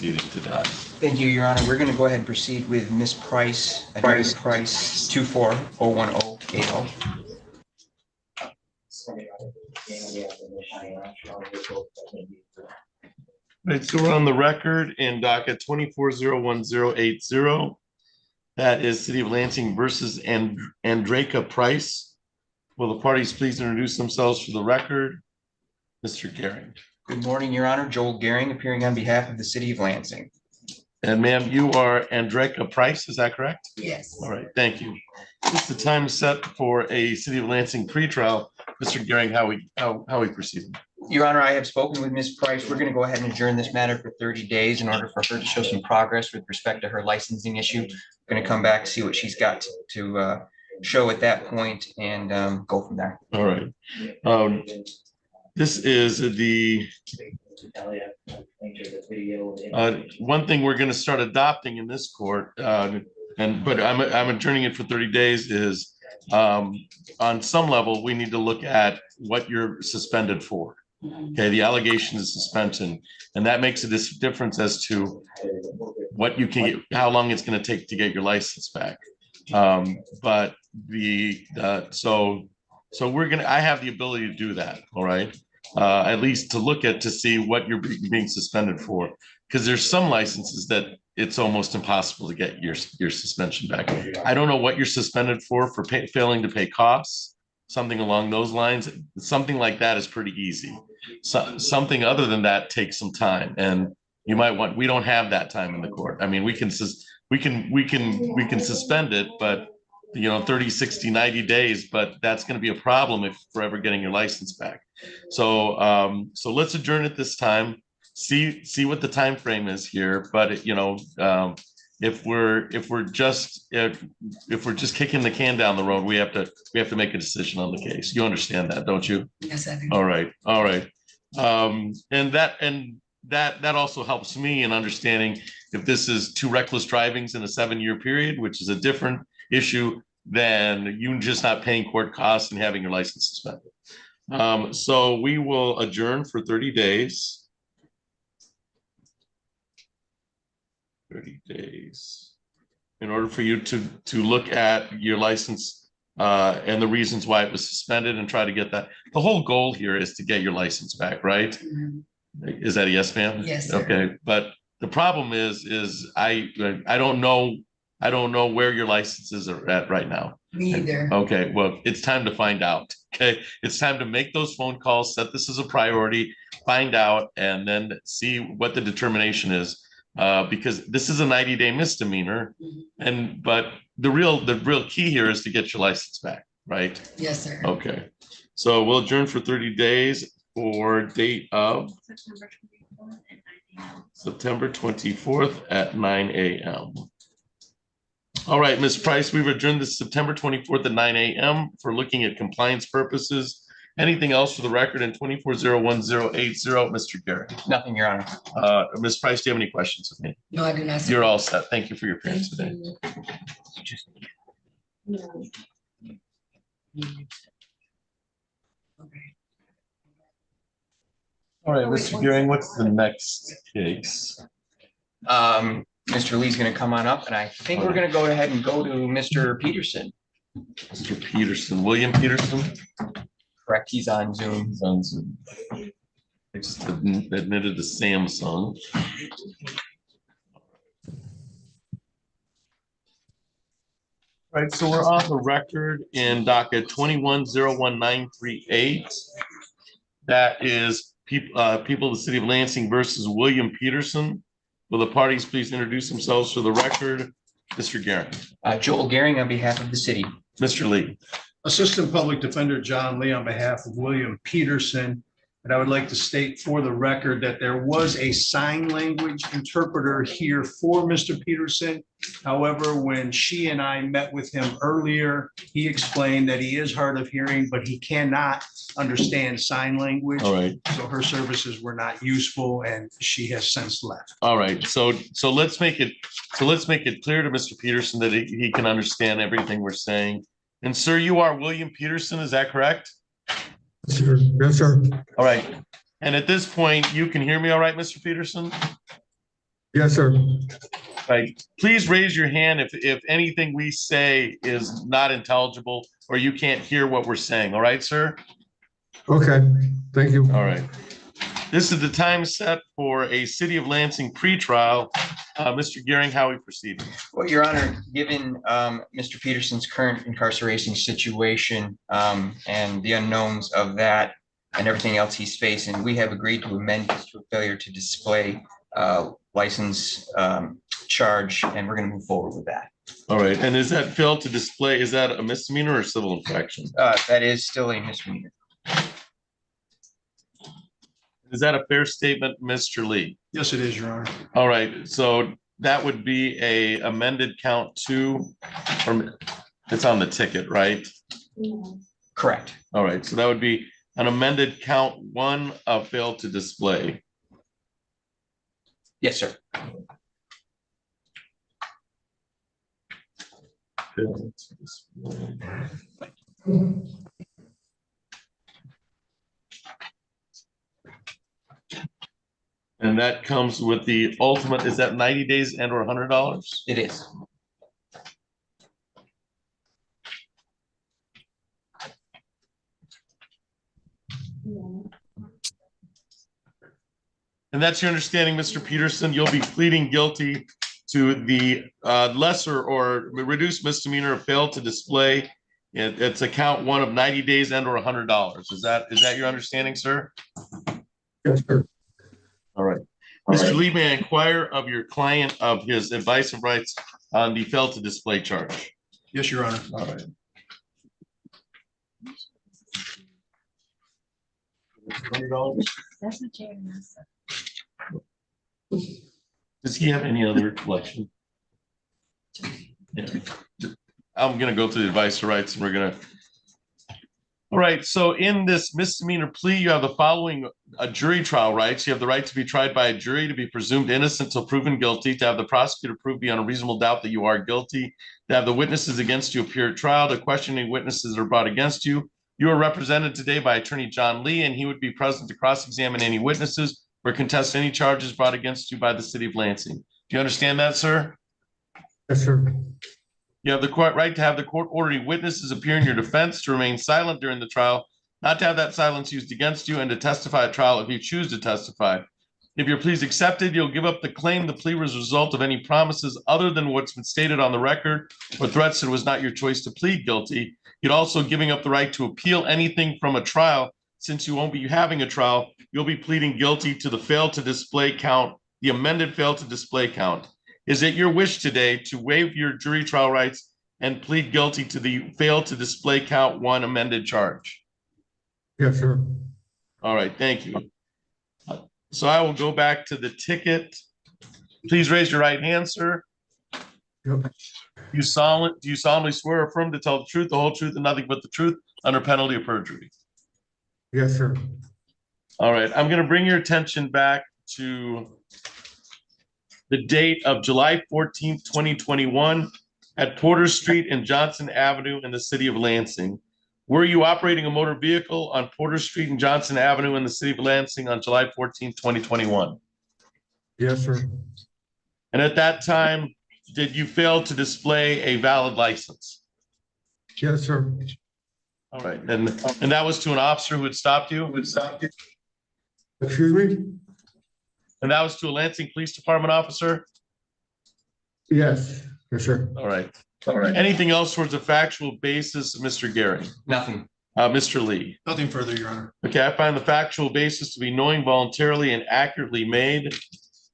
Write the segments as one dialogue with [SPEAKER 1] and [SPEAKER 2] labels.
[SPEAKER 1] proceeding today?
[SPEAKER 2] Thank you, Your Honor. We're going to go ahead and proceed with Ms. Price, Price 2401080.
[SPEAKER 1] Right, so we're on the record in docket 2401080. That is City of Lansing versus Andreka Price. Will the parties please introduce themselves for the record? Mr. Gehring.
[SPEAKER 2] Good morning, Your Honor. Joel Gehring, appearing on behalf of the City of Lansing.
[SPEAKER 1] And ma'am, you are Andreka Price, is that correct?
[SPEAKER 3] Yes.
[SPEAKER 1] All right, thank you. It's the time set for a City of Lansing pretrial. Mr. Gehring, how we proceeding?
[SPEAKER 2] Your Honor, I have spoken with Ms. Price. We're going to go ahead and adjourn this matter for 30 days in order for her to show some progress with respect to her licensing issue. We're going to come back, see what she's got to show at that point, and go from there.
[SPEAKER 1] All right. This is the one thing we're going to start adopting in this court, but I'm adjourning it for 30 days, is on some level, we need to look at what you're suspended for. Okay, the allegation is suspension, and that makes a difference as to what you can get, how long it's going to take to get your license back. But so we're gonna, I have the ability to do that, all right? At least to look at, to see what you're being suspended for, because there's some licenses that it's almost impossible to get your suspension back. I don't know what you're suspended for failing to pay costs, something along those lines. Something like that is pretty easy. So, something other than that takes some time, and you might want, we don't have that time in the court. I mean, we can suspend it, but 30, 60, 90 days, but that's going to be a problem if we're ever getting your license back. So let's adjourn at this time, see what the time frame is here. But if we're just kicking the can down the road, we have to make a decision on the case. You understand that, don't you?
[SPEAKER 3] Yes, I do.
[SPEAKER 1] All right. And that also helps me in understanding if this is 2 reckless drivings in a 7-year period, which is a different issue than you just not paying court costs and having your license suspended. So we will adjourn for 30 days. 30 days in order for you to look at your license and the reasons why it was suspended and try to get that. The whole goal here is to get your license back, right?
[SPEAKER 3] Mhm.
[SPEAKER 1] Is that a yes, ma'am?
[SPEAKER 3] Yes, sir.
[SPEAKER 1] Okay, but the problem is I don't know where your licenses are at right now.
[SPEAKER 3] Me either.
[SPEAKER 1] Okay, well, it's time to find out. Okay, it's time to make those phone calls, set this as a priority, find out, and then see what the determination is. Because this is a 90-day misdemeanor, but the real key here is to get your license back, right?
[SPEAKER 3] Yes, sir.
[SPEAKER 1] Okay, so we'll adjourn for 30 days for date of September 24th at 9 a.m. All right, Ms. Price, we've adjourned this September 24th at 9 a.m. for looking at compliance purposes. Anything else for the record in 2401080, Mr. Garrett?
[SPEAKER 2] Nothing, Your Honor.
[SPEAKER 1] Ms. Price, do you have any questions of me?
[SPEAKER 3] No, I do not.
[SPEAKER 1] You're all set. Thank you for your appearance today.
[SPEAKER 3] Okay.
[SPEAKER 1] All right, Mr. Gehring, what's the next case?
[SPEAKER 2] Mr. Lee's going to come on up, and I think we're going to go ahead and go to Mr. Peterson.
[SPEAKER 1] Mr. Peterson, William Peterson?
[SPEAKER 2] Correct, he's on Zoom.
[SPEAKER 1] He's on Zoom. I just admitted to Samsung. All right, so we're on the record in docket 2101938. That is people of the City of Lansing versus William Peterson. Will the parties please introduce themselves for the record? Mr. Gehring.
[SPEAKER 2] Joel Gehring on behalf of the city.
[SPEAKER 1] Mr. Lee.
[SPEAKER 4] Assistant Public Defender John Lee on behalf of William Peterson. And I would like to state for the record that there was a sign language interpreter here for Mr. Peterson. However, when she and I met with him earlier, he explained that he is hard of hearing, but he cannot understand sign language.
[SPEAKER 1] All right.
[SPEAKER 4] So her services were not useful, and she has since left.
[SPEAKER 1] All right. So let's make it clear to Mr. Peterson that he can understand everything we're saying. And sir, you are William Peterson, is that correct?
[SPEAKER 5] Sure. Yes, sir.
[SPEAKER 1] All right. And at this point, you can hear me all right, Mr. Peterson?
[SPEAKER 5] Yes, sir.
[SPEAKER 1] Right, please raise your hand if anything we say is not intelligible or you can't hear what we're saying. All right, sir?
[SPEAKER 5] Okay, thank you.
[SPEAKER 1] All right. This is the time set for a City of Lansing pretrial. Mr. Gearing, how we proceed?
[SPEAKER 2] Well, Your Honor, given Mr. Peterson's current incarceration situation and the unknowns of that and everything else he's facing, we have agreed to amend this to a failure to display license charge, and we're going to move forward with that.
[SPEAKER 1] All right, and is that failed to display, is that a misdemeanor or civil infraction?
[SPEAKER 2] That is still a misdemeanor.
[SPEAKER 1] Is that a fair statement, Mr. Lee?
[SPEAKER 4] Yes, it is, Your Honor.
[SPEAKER 1] All right, so that would be a amended count 2, or it's on the ticket, right?
[SPEAKER 2] Correct.
[SPEAKER 1] All right, so that would be an amended count 1 of failed to display.
[SPEAKER 2] Yes, sir.
[SPEAKER 1] Failed to display. And that comes with the ultimate, is that 90 days and or $100?
[SPEAKER 2] It is.
[SPEAKER 1] And that's your understanding, Mr. Peterson, you'll be pleading guilty to the lesser or reduced misdemeanor of failed to display. It's a count 1 of 90 days and or $100. Is that your understanding, sir?
[SPEAKER 5] Yes, sir.
[SPEAKER 1] All right. Mr. Lee, may I inquire of your client of his advice of rights on the failed to display charge?
[SPEAKER 4] Yes, Your Honor.
[SPEAKER 1] All right. $20?
[SPEAKER 3] That's what Jerry said.
[SPEAKER 1] Does he have any other collection? Yeah. I'm gonna go through the advice of rights and we're gonna. All right, so in this misdemeanor plea, you have the following jury trial rights. You have the right to be tried by a jury, to be presumed innocent till proven guilty, to have the prosecutor prove beyond a reasonable doubt that you are guilty, to have the witnesses against you appear at trial, to question any witnesses that are brought against you. You are represented today by Attorney John Lee, and he would be present to cross-examine any witnesses or contest any charges brought against you by the City of Lansing. Do you understand that, sir?
[SPEAKER 5] Yes, sir.
[SPEAKER 1] You have the right to have the court order any witnesses appear in your defense, to remain silent during the trial, not to have that silence used against you, and to testify at trial if you choose to testify. If your plea is accepted, you'll give up the claim the plea was a result of any promises other than what's been stated on the record or threats that it was not your choice to plead guilty. You're also giving up the right to appeal anything from a trial. Since you won't be having a trial, you'll be pleading guilty to the failed to display count, the amended failed to display count. Is it your wish today to waive your jury trial rights and plead guilty to the failed to display count 1 amended charge?
[SPEAKER 5] Yes, sir.
[SPEAKER 1] All right, thank you. So I will go back to the ticket. Please raise your right hand, sir.
[SPEAKER 5] Yep.
[SPEAKER 1] Do you solemnly swear or affirm to tell the truth, the whole truth, and nothing but the truth under penalty of perjury?
[SPEAKER 5] Yes, sir.
[SPEAKER 1] All right, I'm going to bring your attention back to the date of July 14th, 2021 at Porter Street and Johnson Avenue in the city of Lansing. Were you operating a motor vehicle on Porter Street and Johnson Avenue in the city of Lansing on July 14th, 2021?
[SPEAKER 5] Yes, sir.
[SPEAKER 1] And at that time, did you fail to display a valid license?
[SPEAKER 5] Yes, sir.
[SPEAKER 1] All right, and that was to an officer who had stopped you?
[SPEAKER 5] Excuse me?
[SPEAKER 1] And that was to a Lansing Police Department officer?
[SPEAKER 5] Yes, yes, sir.
[SPEAKER 1] All right. Anything else towards a factual basis, Mr. Gary?
[SPEAKER 2] Nothing.
[SPEAKER 1] Mr. Lee?
[SPEAKER 4] Nothing further, Your Honor.
[SPEAKER 1] Okay, I find the factual basis to be knowing, voluntarily, and accurately made.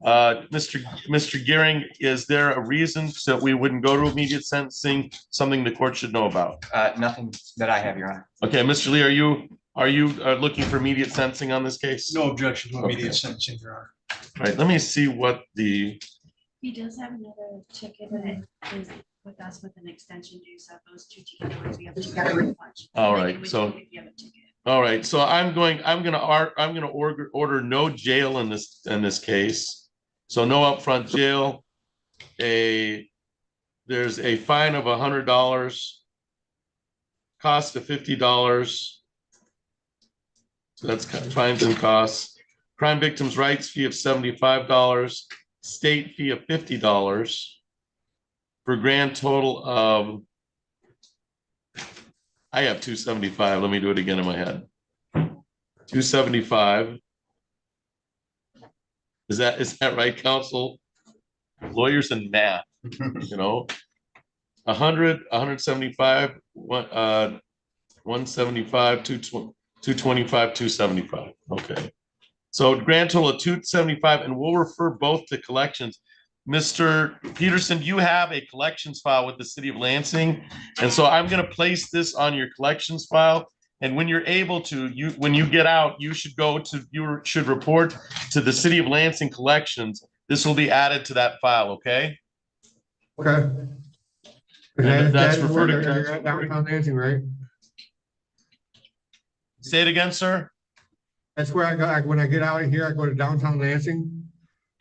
[SPEAKER 1] Mr. Gearing, is there a reason that we wouldn't go to immediate sentencing, something the court should know about?
[SPEAKER 2] Nothing that I have, Your Honor.
[SPEAKER 1] Okay, Mr. Lee, are you looking for immediate sentencing on this case?
[SPEAKER 4] No objection to immediate
[SPEAKER 1] Okay.
[SPEAKER 4] sentencing, Your Honor.
[SPEAKER 1] All right, let me see what the,
[SPEAKER 3] He does have another ticket that is with us with an extension due, so those 2 together would be up to you.
[SPEAKER 1] all right, so, all right, so I'm gonna order no jail in this case. So no upfront jail. There's a fine of $100, cost of $50. So that's fines and costs. Crime victims' rights fee of $75. state fee of $50 for a grand total of, I have 275. Let me do it again in my head. 275. Is that right, council? Lawyers and math, you know? 100, 175, 175, 225, 275. Okay. So grand total of 275, and we'll refer both to collections. Mr. Peterson, you have a collections file with the city of Lansing. And so I'm going to place this on your collections file. And when you're able to, when you get out, you should report to the city of Lansing collections. This will be added to that file, okay?
[SPEAKER 5] Okay.
[SPEAKER 1] And that's
[SPEAKER 5] where
[SPEAKER 1] referred to
[SPEAKER 5] they're at downtown Lansing, right?
[SPEAKER 1] Say it again, sir.
[SPEAKER 5] That's where I go, when I get out of here, I go to downtown Lansing.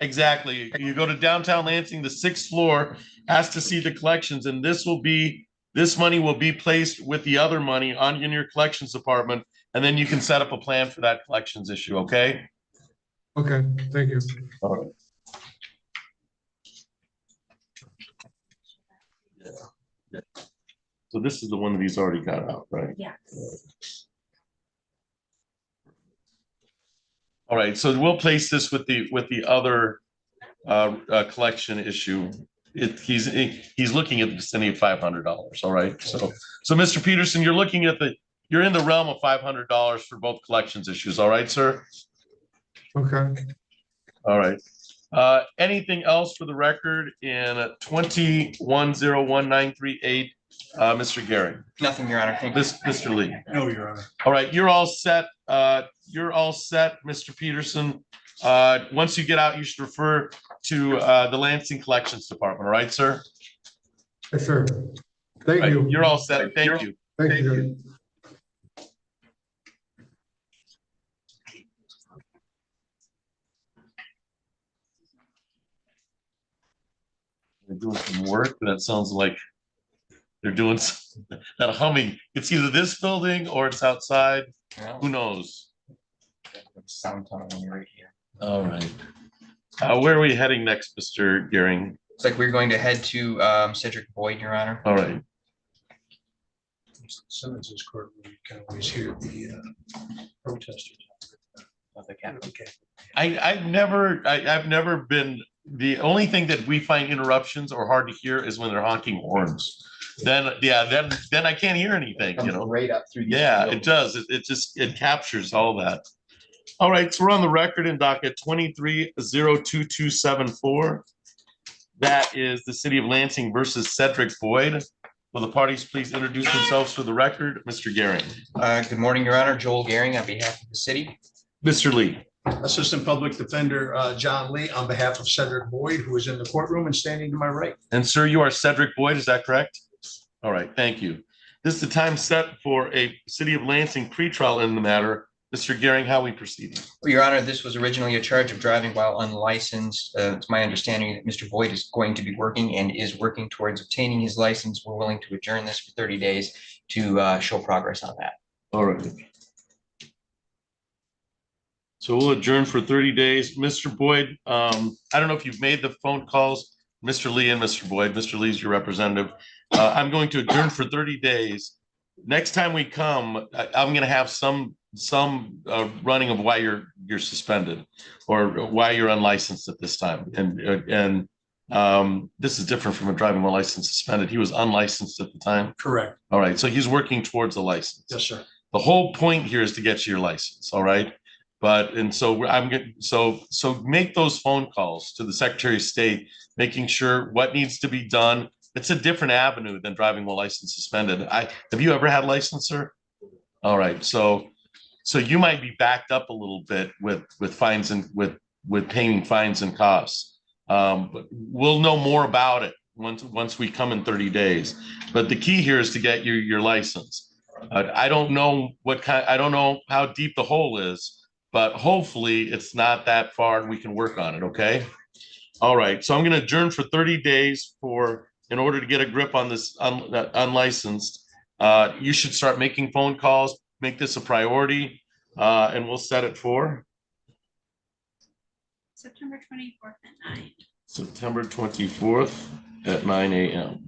[SPEAKER 1] Exactly. You go to downtown Lansing, the 6th floor, ask to see the collections, and this money will be placed with the other money in your collections department, and then you can set up a plan for that collections issue, okay?
[SPEAKER 5] Okay, thank you.
[SPEAKER 1] All right. Yeah. So this is the one that he's already got out, right?
[SPEAKER 3] Yes.
[SPEAKER 1] All right, so we'll place this with the other collection issue. He's looking at the vicinity of $500. All right, so Mr. Peterson, you're in the realm of $500 for both collections issues. All right, sir.
[SPEAKER 5] Okay.
[SPEAKER 1] All right. Anything else for the record in 2101-938, Mr. Gehring?
[SPEAKER 2] Nothing, Your Honor. Thank you.
[SPEAKER 1] Mr. Lee.
[SPEAKER 4] No, Your Honor.
[SPEAKER 1] All right, you're all set. You're all set, Mr. Peterson. Once you get out, you should refer to the Lansing Collections Department. All right, sir?
[SPEAKER 5] Yes, sir. Thank
[SPEAKER 1] Right,
[SPEAKER 5] you.
[SPEAKER 1] you're all set. Thank you.
[SPEAKER 5] Thank you.
[SPEAKER 1] They're doing some work. That sounds like they're doing that humming. It's either this building or it's outside. Who knows?
[SPEAKER 2] Sound tunnel when you're right here.
[SPEAKER 1] All right. Where are we heading next, Mr. Gehring?
[SPEAKER 2] Looks like we're going to head to Cedric Boyd, Your Honor.
[SPEAKER 1] All right.
[SPEAKER 4] Simmons's court, we can always hear the protesters. Okay.
[SPEAKER 1] I've never been, the only thing that we find interruptions or hard to hear is when they're honking horns. Then I can't hear anything, you know?
[SPEAKER 2] Right up through.
[SPEAKER 1] Yeah, it does. It captures all that. All right, so we're on the record in docket 23-02274. That is the city of Lansing versus Cedric Boyd. Will the parties please introduce themselves for the record? Mr. Gehring.
[SPEAKER 2] Good morning, Your Honor. Joel Gehring on behalf of the city.
[SPEAKER 1] Mr. Lee.
[SPEAKER 4] Assistant Public Defender John Lee on behalf of Cedric Boyd, who is in the courtroom and standing to my right.
[SPEAKER 1] And sir, you are Cedric Boyd, is that correct? All right, thank you. This is the time set for a city of Lansing pretrial in the matter. Mr. Gehring, how are we proceeding?
[SPEAKER 2] Well, Your Honor, this was originally a charge of driving while unlicensed. It's my understanding that Mr. Boyd is going to be working and is working towards obtaining his license. We're willing to adjourn this for 30 days to show progress on that.
[SPEAKER 1] All right. So we'll adjourn for 30 days. Mr. Boyd, I don't know if you've made the phone calls, Mr. Lee and Mr. Boyd. Mr. Lee is your representative. I'm going to adjourn for 30 days. Next time we come, I'm going to have some running of why you're suspended or why you're unlicensed at this time. And this is different from a driving while license suspended. He was unlicensed at the time.
[SPEAKER 4] Correct.
[SPEAKER 1] All right. So he's working towards a license.
[SPEAKER 4] Yes, sir.
[SPEAKER 1] The whole point here is to get you your license. All right. So I'm going to, so make those phone calls to the Secretary of State, making sure what needs to be done. It's a different avenue than driving while license suspended. Have you ever had a license, sir? All right. So you might be backed up a little bit with fines and with paying fines and costs. But we'll know more about it once we come in 30 days. But the key here is to get your license. I don't know I don't know how deep the hole is, but hopefully it's not that far and we can work on it. Okay. All right. So I'm going to adjourn for 30 days in order to get a grip on this unlicensed. You should start making phone calls, make this a priority, and we'll set it for
[SPEAKER 3] September 24th at 9.
[SPEAKER 1] September 24th at 9 a.m.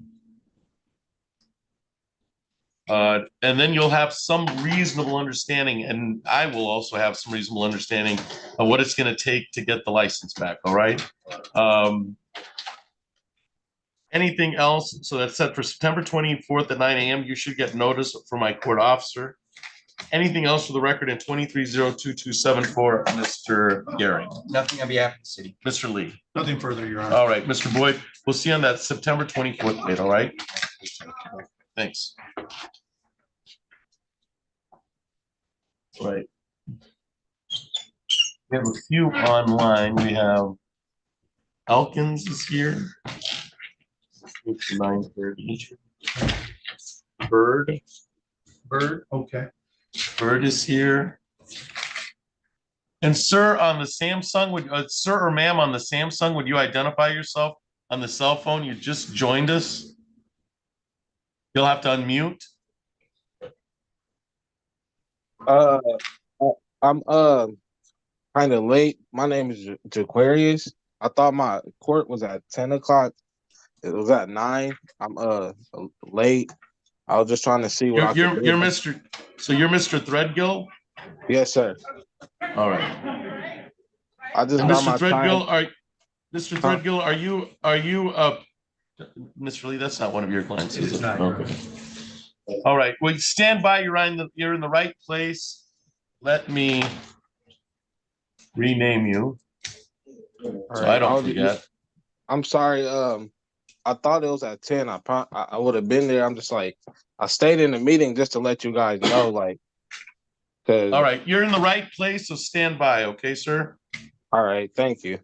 [SPEAKER 1] And then you'll have some reasonable understanding, and I will also have some reasonable understanding of what it's going to take to get the license back. All right. Anything else? So that's set for September 24th at 9 a.m. You should get notice from my court officer. Anything else for the record in 230224, Mr. Gehring?
[SPEAKER 2] Nothing on behalf of the city.
[SPEAKER 1] Mr. Lee?
[SPEAKER 4] Nothing further, Your Honor.
[SPEAKER 1] All right, Mr. Boyd, we'll see you on that September 24th date, all right? Thanks. Right. We have a few online. We have Elkins is here. It's 9:30. Bird
[SPEAKER 4] Okay.
[SPEAKER 1] is here. And sir, on the Samsung, sir or ma'am on the Samsung, would you identify yourself on the cell phone? You just joined us. You'll have to unmute.
[SPEAKER 6] I'm kind of late. My name is Jaquarius. I thought my court was at 10 o'clock. It was at 9. I'm late. I was just trying to see what
[SPEAKER 1] You're Mr. So you're Mr. Threadgill?
[SPEAKER 6] Yes, sir.
[SPEAKER 1] All right.
[SPEAKER 6] I just got my
[SPEAKER 1] Mr. Threadgill,
[SPEAKER 6] time.
[SPEAKER 1] Mr. Threadgill, are you Mr. Lee, that's not one of your clients, is it?
[SPEAKER 4] not.
[SPEAKER 1] Okay. All right. Well, stand by. You're in the right place. Let me rename you so I don't forget.
[SPEAKER 6] I'm sorry. I thought it was at 10. I would have been there. I'm just like, I stayed in the meeting just to let you guys know, like.
[SPEAKER 1] All right. You're in the right place, so stand by. Okay, sir?
[SPEAKER 6] All right. Thank you.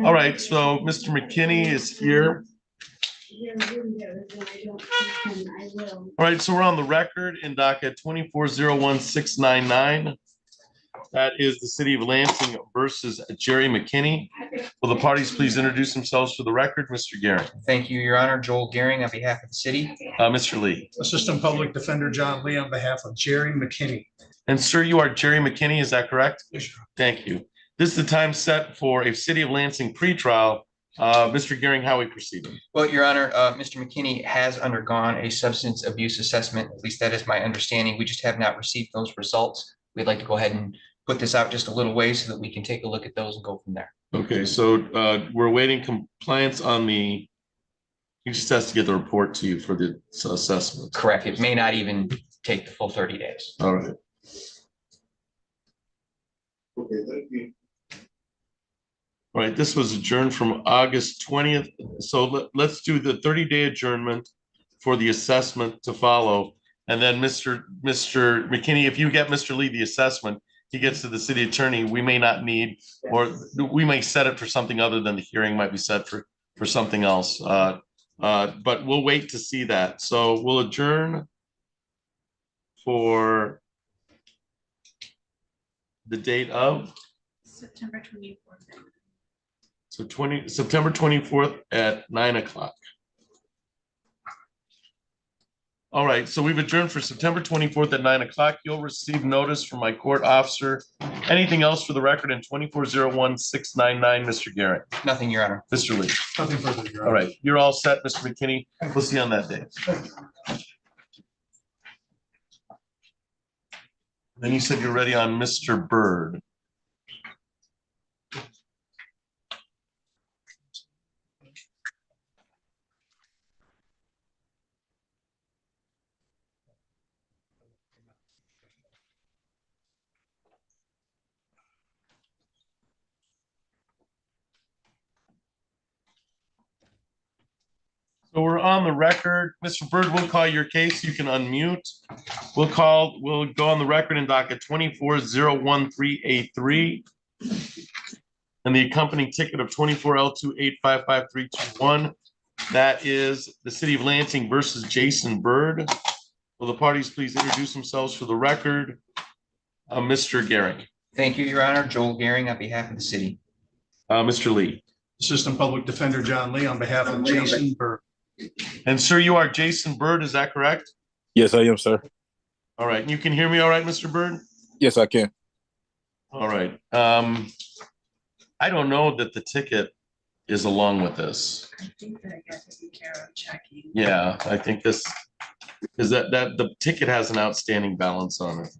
[SPEAKER 1] All right. So Mr. McKinney is here. All right. So we're on the record in docket 2401699. That is the city of Lansing versus Jerry McKinney. Will the parties please introduce themselves for the record? Mr. Gehring.
[SPEAKER 2] Thank you, Your Honor. Joel Gehring on behalf of the city.
[SPEAKER 1] Mr. Lee.
[SPEAKER 4] Assistant Public Defender John Lee on behalf of Jerry McKinney.
[SPEAKER 1] And sir, you are Jerry McKinney, is that correct?
[SPEAKER 4] Yes, sir.
[SPEAKER 1] Thank you. This is the time set for a city of Lansing pretrial. Mr. Gehring, how are we proceeding?
[SPEAKER 2] Well, Your Honor, Mr. McKinney has undergone a substance abuse assessment. At least that is my understanding. We just have not received those results. We'd like to go ahead and put this out just a little way so that we can take a look at those and go from there.
[SPEAKER 1] Okay, so we're waiting compliance on the, he just has to get the report to you for the assessment.
[SPEAKER 2] Correct. It may not even take the full 30 days.
[SPEAKER 1] All right.
[SPEAKER 5] Okay, thank you.
[SPEAKER 1] All right, this was adjourned from August 20th. So let's do the 30-day adjournment for the assessment to follow. And then Mr. McKinney, if you get Mr. Lee the assessment, he gets to the city attorney, we may not need, or we may set it for something other than the hearing might be set for something else. But we'll wait to see that. So we'll adjourn for the date of
[SPEAKER 3] September 24th.
[SPEAKER 1] so September 24th at 9 o'clock. All right, so we've adjourned for September 24th at 9 o'clock. You'll receive notice from my court officer. Anything else for the record in 2401699, Mr. Garrett?
[SPEAKER 2] Nothing, Your Honor.
[SPEAKER 1] Mr. Lee?
[SPEAKER 4] Nothing further, Your Honor.
[SPEAKER 1] All right, you're all set, Mr. McKinney. We'll see you on that day. Then you said you're ready on Mr. Bird. So we're on the record. Mr. Byrd, we'll call your case. You can unmute. We'll go on the record in docket 24-01383. And the accompanying ticket of 24L28555321. That is the City of Lansing versus Jason Byrd. Will the parties please introduce themselves for the record? Mr. Gehring.
[SPEAKER 2] Thank you, Your Honor. Joel Gehring on behalf of the city.
[SPEAKER 1] Mr. Lee.
[SPEAKER 4] Assistant Public Defender John Lee on behalf of Jason Byrd.
[SPEAKER 1] And sir, you are Jason Byrd, is that correct?
[SPEAKER 7] Yes, I am, sir.
[SPEAKER 1] All right. And you can hear me all right, Mr. Byrd?
[SPEAKER 7] Yes, I can.
[SPEAKER 1] All right. I don't know that the ticket is along with this.
[SPEAKER 3] I think that got taken care of checking.
[SPEAKER 1] Yeah, I think this is that the ticket has an outstanding balance on it.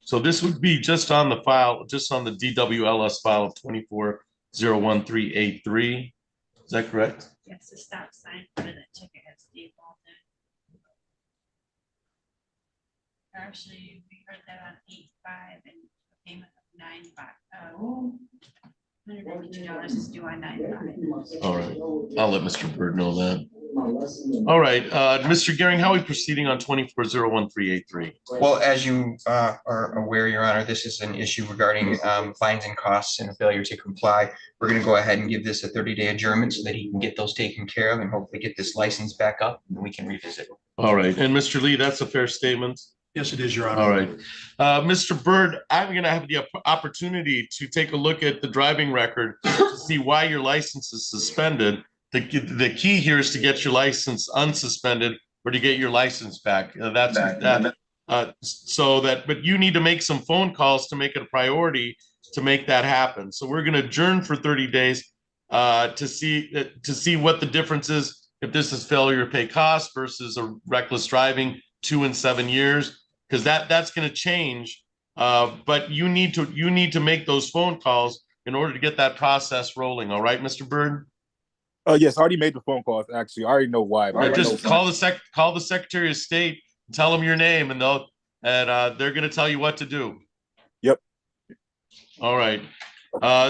[SPEAKER 1] So this would be just on the file, just on the DWLS file of 24-01383. Is that correct?
[SPEAKER 3] Yes, the stop sign for the ticket has defaulted. Actually, we heard that on 8/5 and a payment of $192 is due on 9/5.
[SPEAKER 1] All right. I'll let Mr. Byrd know that. All right, Mr. Gehring, how are we proceeding on 24-01383?
[SPEAKER 2] Well, as you are aware, Your Honor, this is an issue regarding fines and costs and a failure to comply. We're going to go ahead and give this a 30-day adjournment so that he can get those taken care of and hopefully get this license back up and we can revisit.
[SPEAKER 1] All right, and Mr. Lee, that's a fair statement.
[SPEAKER 4] Yes, it is, Your Honor.
[SPEAKER 1] All right. Mr. Byrd, I'm going to have the opportunity to take a look at the driving record to see why your license is suspended. The key here is to get your license unsuspended or to get your license back. But you need to make some phone calls to make it a priority to make that happen. So we're going to adjourn for 30 days to see what the difference is if this is failure to pay costs versus a reckless driving 2 and 7 years, because that's going to change. But you need to make those phone calls in order to get that process rolling. All right, Mr. Byrd?
[SPEAKER 7] Yes, I already made the phone calls. Actually, I already know why.
[SPEAKER 1] Or just call the Secretary of State, tell them your name, and they're going to tell you what to do.
[SPEAKER 7] Yep.
[SPEAKER 1] All right.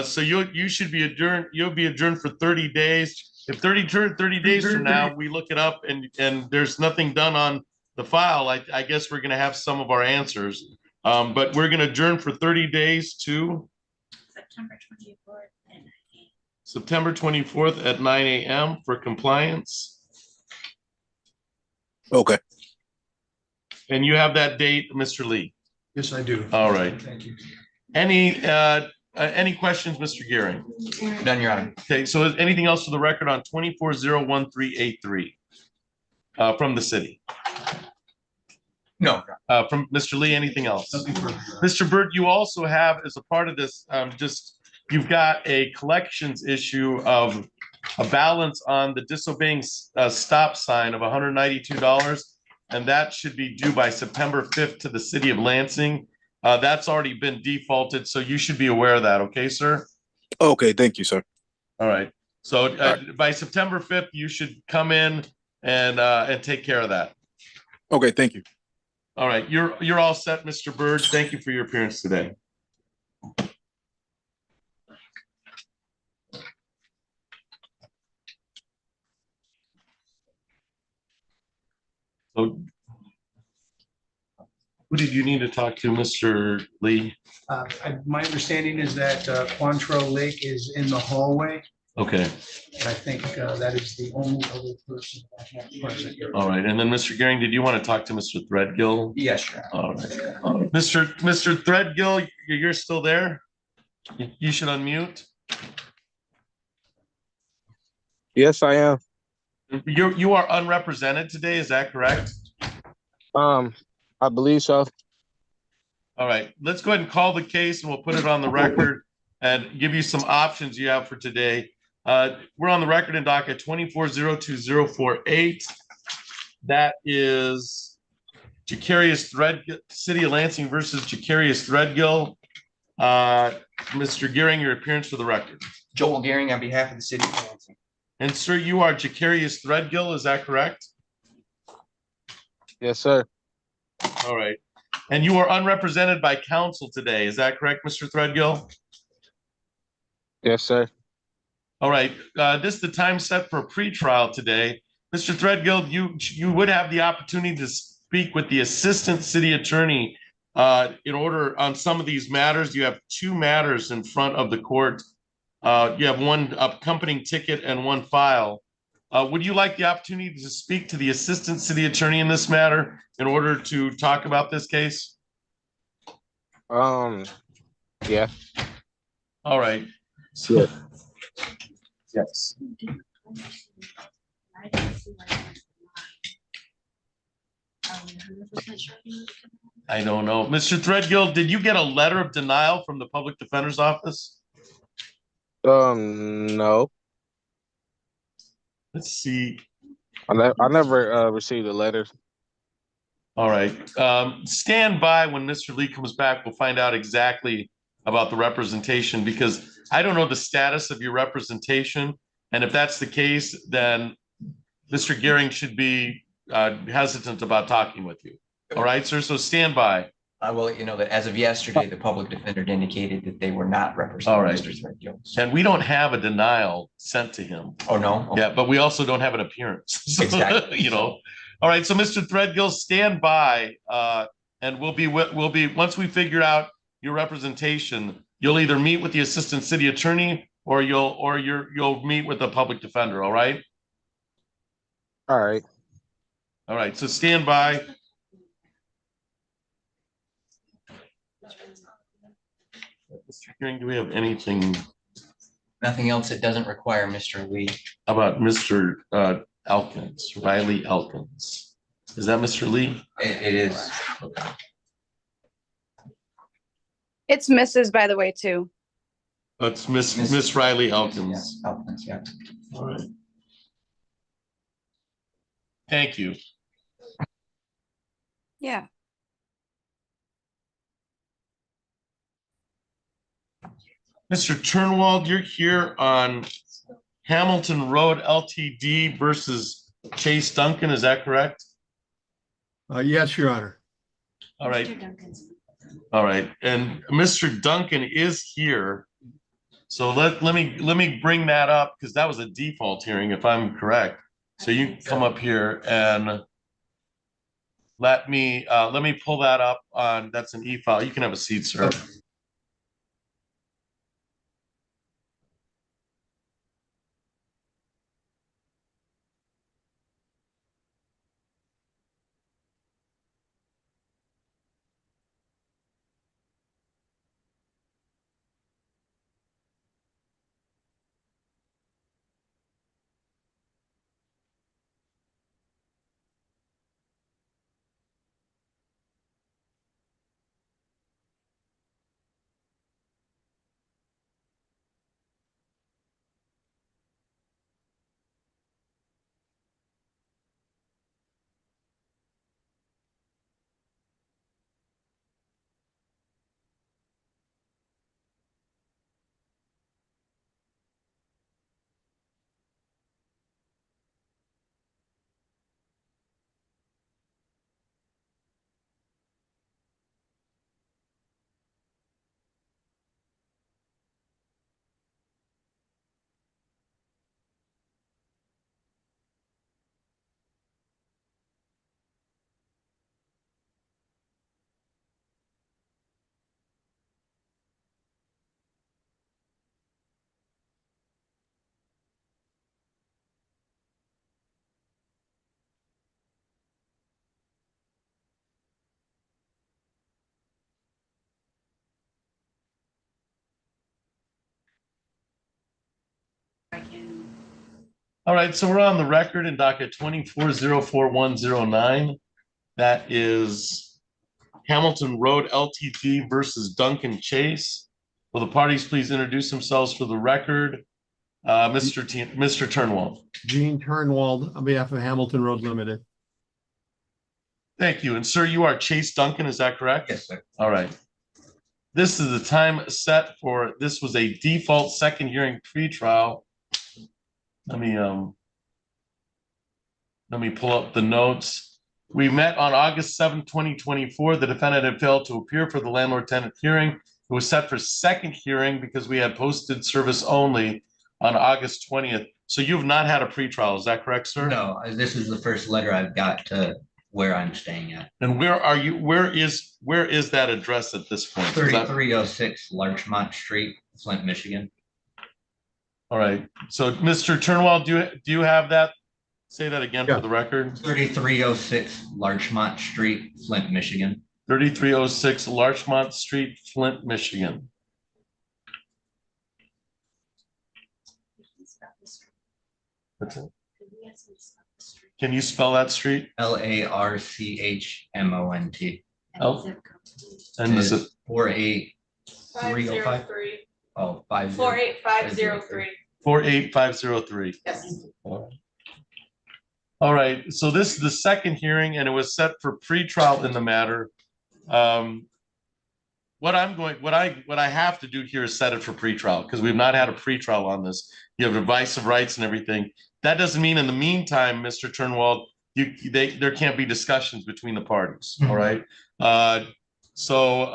[SPEAKER 1] So you should be adjourned. You'll be adjourned for 30 days. If 30 days from now we look it up and there's nothing done on the file, I guess we're going to have some of our answers. But we're going to adjourn for 30 days to
[SPEAKER 3] September 24th at 9 a.m.
[SPEAKER 1] September 24th at 9 a.m. for compliance.
[SPEAKER 7] Okay.
[SPEAKER 1] And you have that date, Mr. Lee.
[SPEAKER 4] Yes, I do.
[SPEAKER 1] All right.
[SPEAKER 4] Thank you.
[SPEAKER 1] Any questions, Mr. Gehring?
[SPEAKER 2] None, Your Honor.
[SPEAKER 1] Okay, so is anything else for the record on 24-01383 from the city?
[SPEAKER 2] No.
[SPEAKER 1] From Mr. Lee, anything else?
[SPEAKER 4] Nothing further.
[SPEAKER 1] Mr. Byrd, you also have, as a part of this, you've got a collections issue of a balance on the disobeying stop sign of $192, and that should be due by September 5th to the city of Lansing. That's already been defaulted, so you should be aware of that, okay, sir?
[SPEAKER 7] Okay, thank you, sir.
[SPEAKER 1] All right. So by September 5th, you should come in and take care of that.
[SPEAKER 7] Okay, thank you.
[SPEAKER 1] All right. You're all set, Mr. Byrd. Thank you for your appearance today. So who did you need to talk to, Mr. Lee?
[SPEAKER 4] My understanding is that Quantrell Lake is in the hallway.
[SPEAKER 1] Okay.
[SPEAKER 4] And I think that is the only other person that I have present here.
[SPEAKER 1] All right. And then Mr. Gehring, did you want to talk to Mr. Threadgill?
[SPEAKER 2] Yes, Your Honor.
[SPEAKER 1] All right. Mr. Threadgill, you're still there? You should unmute.
[SPEAKER 6] Yes, I am.
[SPEAKER 1] You are unrepresented today, is that correct?
[SPEAKER 6] I believe so.
[SPEAKER 1] All right, let's go ahead and call the case and we'll put it on the record and give you some options you have for today. We're on the record in docket 24-02048. That is Jacarius Threadgill, City of Lansing versus Jacarius Threadgill. Mr. Gehring, your appearance for the record.
[SPEAKER 2] Joel Gehring on behalf of the city of Lansing.
[SPEAKER 1] And sir, you are Jacarius Threadgill, is that correct?
[SPEAKER 6] Yes, sir.
[SPEAKER 1] All right. And you are unrepresented by counsel today, is that correct, Mr. Threadgill?
[SPEAKER 6] Yes, sir.
[SPEAKER 1] All right, this is the time set for a pretrial today. Mr. Threadgill, you would have the opportunity to speak with the Assistant City Attorney in order on some of these matters. You have two matters in front of the court. You have one accompanying ticket and one file. Would you like the opportunity to speak to the Assistant City Attorney in this matter in order to talk about this case?
[SPEAKER 6] Yeah.
[SPEAKER 1] All right.
[SPEAKER 6] Yeah.
[SPEAKER 1] Yes.
[SPEAKER 3] I didn't see why it was denied. Are we 100% sure you need to come back?
[SPEAKER 1] I don't know. Mr. Threadgill, did you get a letter of denial from the Public Defender's Office?
[SPEAKER 6] No,
[SPEAKER 1] Let's see.
[SPEAKER 6] I never received a letter.
[SPEAKER 1] All right. Stand by when Mr. Lee comes back. We'll find out exactly about the representation because I don't know the status of your representation. And if that's the case, then Mr. Gehring should be hesitant about talking with you. All right, sir. So stand by.
[SPEAKER 2] I will let you know that as of yesterday, the public defender indicated that they were not representing
[SPEAKER 1] All right.
[SPEAKER 2] Mr. Threadgill.
[SPEAKER 1] And we don't have a denial sent to him.
[SPEAKER 2] Oh, no? Okay.
[SPEAKER 1] Yeah, but we also don't have an appearance. So,
[SPEAKER 2] Exactly.
[SPEAKER 1] you know. All right. So, Mr. Threadgill, stand by, and we'll be once we figure out your representation. You'll either meet with the Assistant City Attorney or you'll meet with the public defender. All right.
[SPEAKER 6] All right.
[SPEAKER 1] All right. So stand by. Mr. Hearing, do we have anything
[SPEAKER 2] Nothing else that doesn't require Mr. Lee.
[SPEAKER 1] about Mr. Elkins, Riley Elkins? Is that Mr. Lee?
[SPEAKER 2] It is.
[SPEAKER 8] It's Mrs. by the way, too.
[SPEAKER 1] That's Miss Riley
[SPEAKER 2] Yeah,
[SPEAKER 1] Elkins.
[SPEAKER 2] Elkins, yeah.
[SPEAKER 1] All right. Thank you.
[SPEAKER 8] Yeah.
[SPEAKER 1] Mr. Turnwald, you're here on Hamilton Road LTD versus Chase Duncan. Is that correct?
[SPEAKER 5] Yes, Your Honor.
[SPEAKER 1] All right.
[SPEAKER 3] Mr. Duncan's-
[SPEAKER 1] All right. And Mr. Duncan is here. So let me bring that up because that was a default hearing, if I'm correct. So you can come up here and let me pull that up on, that's an e-file. You can have a seat, sir.
[SPEAKER 3] I can-
[SPEAKER 1] All right, so we're on the record in docket 24044109. That is Hamilton Road LTD versus Duncan Chase. Will the parties please introduce themselves for the record? Mr. Turnwald.
[SPEAKER 5] Gene Turnwald on behalf of Hamilton Road Limited.
[SPEAKER 1] Thank you. And sir, you are Chase Duncan, is that correct?
[SPEAKER 2] Yes, sir.
[SPEAKER 1] All right. This is the time set for, this was a default second hearing pretrial. Let me pull up the notes. We met on August 7th, 2024. The defendant had failed to appear for the landlord tenant hearing. It was set for second hearing because we had posted service only on August 20th. So you've not had a pretrial, is that correct, sir?
[SPEAKER 9] No, this is the first letter I've got to where I'm staying at.
[SPEAKER 1] And where are you, where is that address at this point? Is that-
[SPEAKER 9] 3306 Larchmont Street, Flint, Michigan.
[SPEAKER 1] All right, so Mr. Turnwald, do you have that? Say that again
[SPEAKER 5] Yeah.
[SPEAKER 1] for the record.
[SPEAKER 9] 3306 Larchmont Street, Flint, Michigan.
[SPEAKER 1] 3306 Larchmont Street, Flint, Michigan. What's it? Can you spell that street?
[SPEAKER 9] LARCHMONT.
[SPEAKER 1] Oh. And is it
[SPEAKER 9] 48305? Oh, 50.
[SPEAKER 10] 48503.
[SPEAKER 1] 48503?
[SPEAKER 10] Yes.
[SPEAKER 1] All right, so this is the second hearing and it was set for pretrial in the matter. What I have to do here is set it for pretrial because we've not had a pretrial on this. You have advice of rights and everything. That doesn't mean in the meantime, Mr. Turnwald, there can't be discussions between the parties, all right? So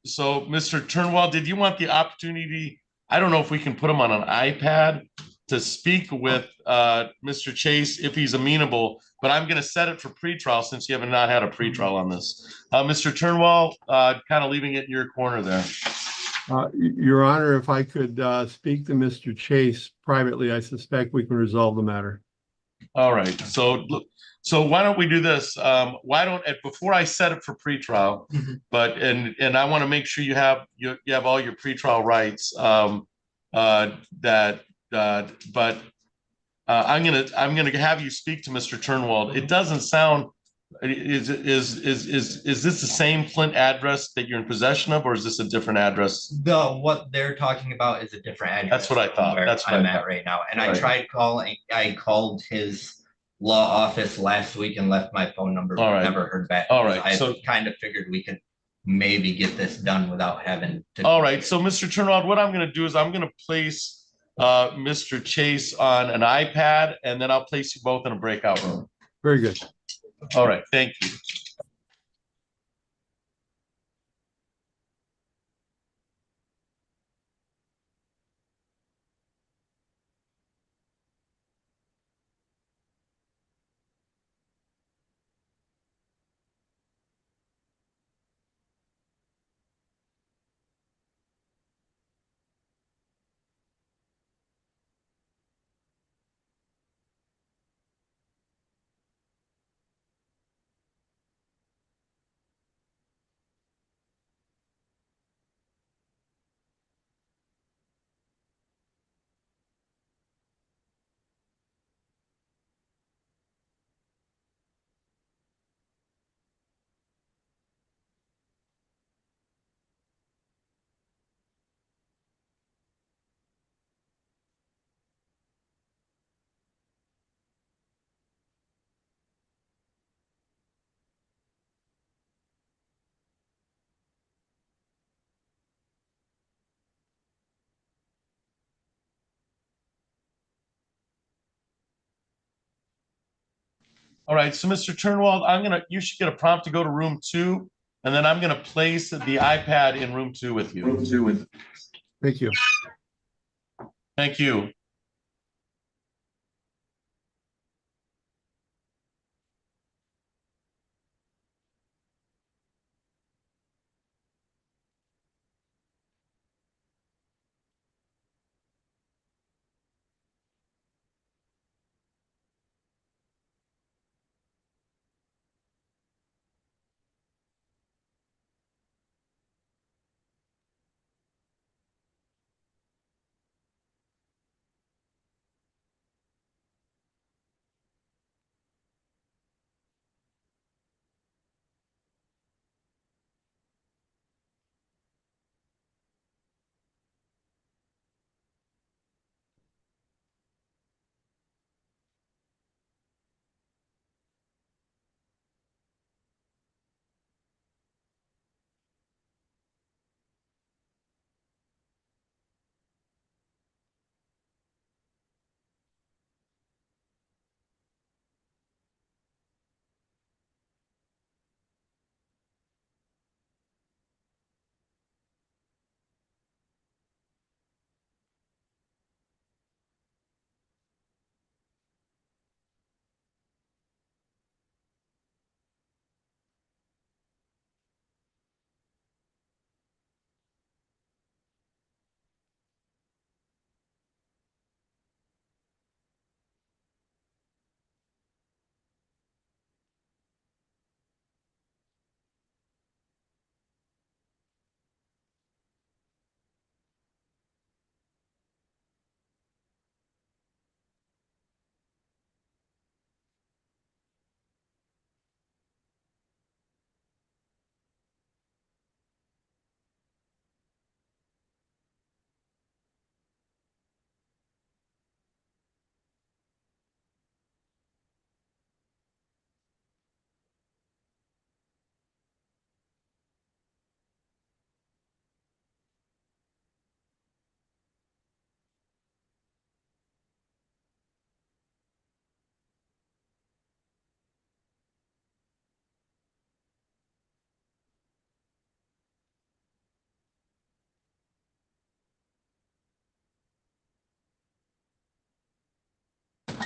[SPEAKER 1] Mr. Turnwald, did you want the opportunity? I don't know if we can put him on an iPad to speak with Mr. Chase if he's amenable, but I'm going to set it for pretrial since you have not had a pretrial on this. Mr. Turnwald, kind of leaving it in your corner there.
[SPEAKER 5] Your Honor, if I could speak to Mr. Chase privately, I suspect we can resolve the matter.
[SPEAKER 1] All right, so why don't we do this? Before I set it for pretrial, but and I want to make sure you have all your pretrial rights. I'm gonna have you speak to Mr. Turnwald. It doesn't sound. Is this the same Flint address that you're in possession of, or is this a different address?
[SPEAKER 9] What they're talking about is a different address.
[SPEAKER 1] That's what I thought.
[SPEAKER 9] Where
[SPEAKER 1] That's what
[SPEAKER 9] I'm
[SPEAKER 1] I
[SPEAKER 9] at
[SPEAKER 1] thought.
[SPEAKER 9] right now. And
[SPEAKER 1] Right.
[SPEAKER 9] I tried calling, I called his law office last week and left my phone number.
[SPEAKER 1] All right.
[SPEAKER 9] Never heard back.
[SPEAKER 1] All right,
[SPEAKER 9] I
[SPEAKER 1] so-
[SPEAKER 9] kind of figured we could maybe get this done without having to.
[SPEAKER 1] All right, so Mr. Turnwald, what I'm gonna do is I'm gonna place Mr. Chase on an iPad, and then I'll place you both in a breakout room.
[SPEAKER 5] Very good.
[SPEAKER 1] All right, thank you. All right, so Mr. Turnwald, you should get a prompt to go to room 2, and then I'm gonna place the iPad in room 2 with you.
[SPEAKER 5] Thank you.
[SPEAKER 1] Thank you.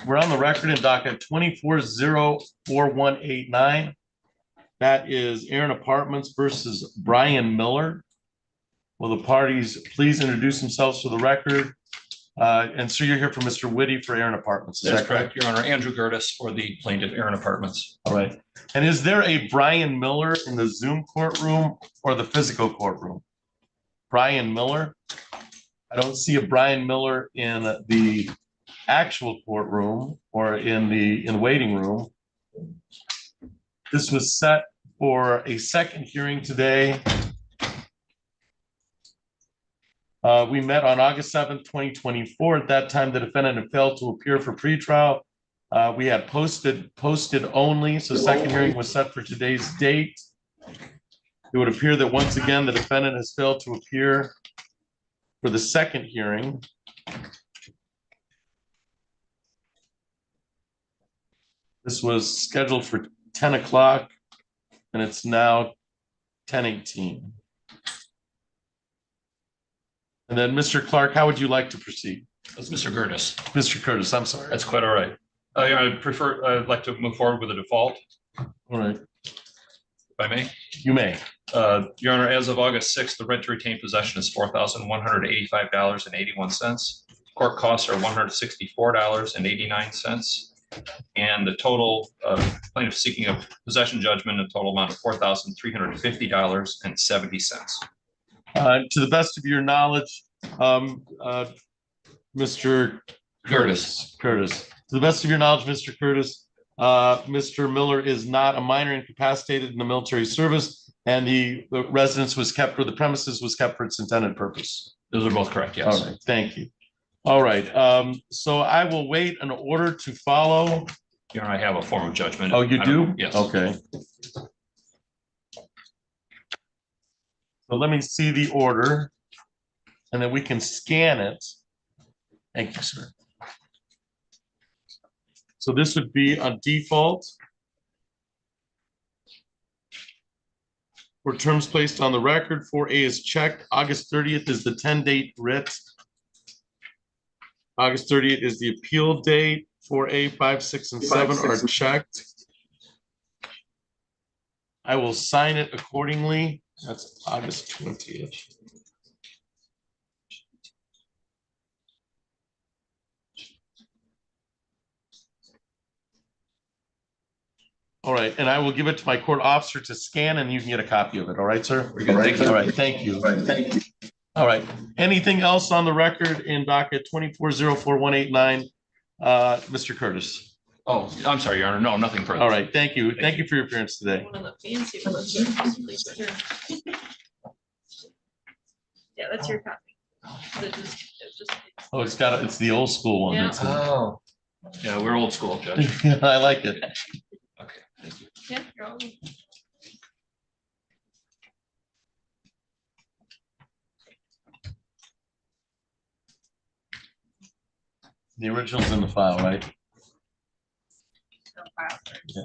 [SPEAKER 1] we're on the record in docket 24-04189. That is Aaron Apartments versus Brian Miller. Will the parties please introduce themselves for the record? And so you're here for Mr. Whitty for Aaron Apartments. Is
[SPEAKER 10] That's
[SPEAKER 1] that
[SPEAKER 10] correct, Your Honor. Andrew Gertis for the plaintiff, Aaron Apartments.
[SPEAKER 1] All right. And is there a Brian Miller in the Zoom courtroom or the physical courtroom? Brian Miller? I don't see a Brian Miller in the actual courtroom or in the waiting room. This was set for a second hearing today. We met on August 7th, 2024. At that time, the defendant had failed to appear for pretrial. We had posted only, so second hearing was set for today's date. It would appear that once again, the defendant has failed to appear for the second hearing. This was scheduled for 10 o'clock and it's now 10:18. And then Mr. Clark, how would you like to proceed?
[SPEAKER 10] That's Mr. Gertis.
[SPEAKER 1] Mr. Curtis, I'm sorry.
[SPEAKER 10] That's quite all right. I'd like to move forward with a default,
[SPEAKER 1] All right,
[SPEAKER 10] if I may.
[SPEAKER 1] you may.
[SPEAKER 10] Your Honor, as of August 6th, the rent to retain possession is $4,185.81. Court costs are $164.89. And the total plaintiff seeking a possession judgment, a total amount of $4,350.70.
[SPEAKER 1] To the best of your knowledge, Mr. Curtis, to the best of your knowledge, Mr. Curtis, Mr. Miller is not a minor incapacitated in the military service, and the residence was kept, or the premises was kept for its intended purpose.
[SPEAKER 10] Those are both correct, yes.
[SPEAKER 1] All right, thank you. All right, so I will wait an order to follow.
[SPEAKER 10] Your Honor, I have a form of judgment.
[SPEAKER 1] Oh, you do?
[SPEAKER 10] Yes.
[SPEAKER 1] Okay. So let me see the order, and then we can scan it. Thank you, sir. So this would be a default for terms placed on the record. 4A is checked. August 30th is the 10-date writ. August 30th is the appeal date. 4A, 5, 6, and 7 are checked. I will sign it accordingly. That's August 20th. All right, and I will give it to my court officer to scan, and you can get a copy of it. All right, sir?
[SPEAKER 10] Very good. Thank you.
[SPEAKER 1] All right, thank you. All right, anything else on the record in docket 24-04189? Mr. Curtis?
[SPEAKER 10] Oh, I'm sorry, Your Honor. No, nothing further.
[SPEAKER 1] All right, thank you. Thank you for your appearance today.
[SPEAKER 3] One of the fancy ones. Yeah, that's your copy.
[SPEAKER 1] Oh, it's the old school one.
[SPEAKER 3] Yeah.
[SPEAKER 2] Oh,
[SPEAKER 10] Yeah, we're old school, Judge.
[SPEAKER 1] I like it.
[SPEAKER 10] Okay, thank you.
[SPEAKER 3] Yeah, you're all.
[SPEAKER 1] The original's in the file, right? Yeah.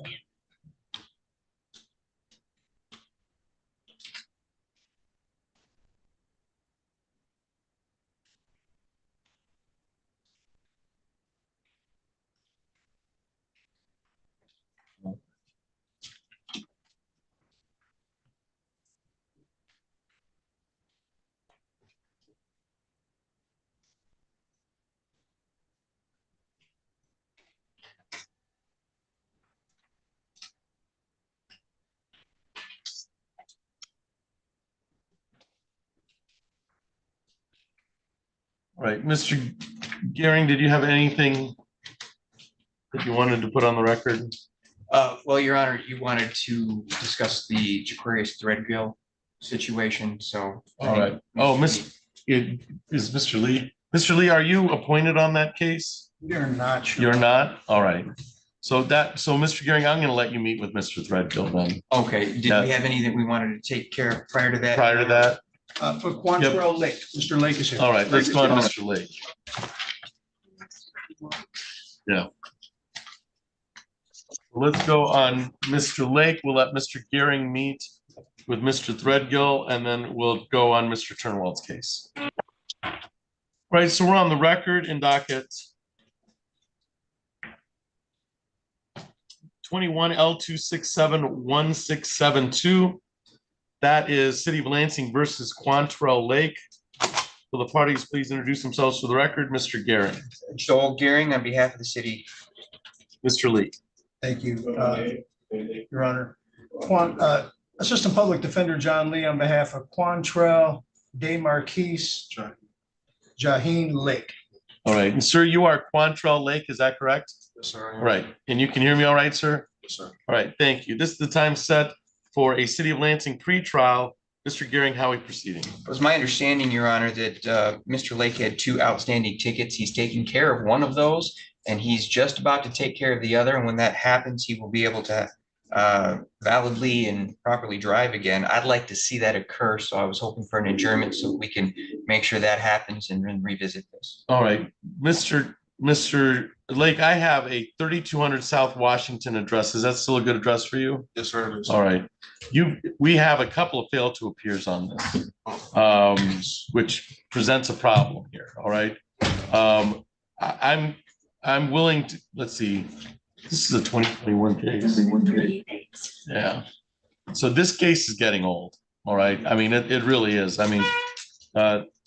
[SPEAKER 1] All right, Mr. Gehring, did you have anything that you wanted to put on the record?
[SPEAKER 2] well, Your Honor, you wanted to discuss the Jaquarius Threadgill situation, so.
[SPEAKER 1] All right. Oh, is Mr. Lee? Mr. Lee, are you appointed on that case?
[SPEAKER 4] You're not sure.
[SPEAKER 1] You're not? All right. So Mr. Gehring, I'm going to let you meet with Mr. Threadgill then.
[SPEAKER 2] Okay, did
[SPEAKER 1] Yeah.
[SPEAKER 2] we have any that we wanted to take care of prior to that?
[SPEAKER 1] Prior to that?
[SPEAKER 4] For Quantrell Lake, Mr. Lake is here.
[SPEAKER 1] All right, let's go on to Mr. Lake. Yeah. Let's go on Mr. Lake. We'll let Mr. Gehring meet with Mr. Threadgill, and then we'll go on Mr. Turnwald's case. Right, so we're on the record in docket 21L2671672. That is City of Lansing versus Quantrell Lake. Will the parties please introduce themselves for the record? Mr. Garrett.
[SPEAKER 2] Joel Gearing on behalf of the city.
[SPEAKER 1] Mr. Lee.
[SPEAKER 4] Thank you, Your Honor. Assistant Public Defender John Lee on behalf of Quantrell De Marquise Jaheen Lake.
[SPEAKER 1] All right, and sir, you are Quantrell Lake, is that correct?
[SPEAKER 11] Yes, sir.
[SPEAKER 1] All right, and you can hear me all right, sir?
[SPEAKER 11] Yes, sir.
[SPEAKER 1] All right, thank you. This is the time set for a City of Lansing pre-trial. Mr. Gearing, how are we proceeding?
[SPEAKER 2] It was my understanding, Your Honor, that Mr. Lake had 2 outstanding tickets. He's taking care of one of those, and he's just about to take care of the other. And when that happens, he will be able to validly and properly drive again. I'd like to see that occur, so I was hoping for an adjournment so we can make sure that happens and then revisit this.
[SPEAKER 1] All right, Mr. Lake, I have a 3200 South Washington address. Is that still a good address for you?
[SPEAKER 11] Yes, sir. It is.
[SPEAKER 1] All right. We have a couple of fail to appears on this, which presents a problem here. All right. I'm willing to, let's see, this is a 2021 case. Yeah. So this case is getting old. All right. I mean, it really is. I mean,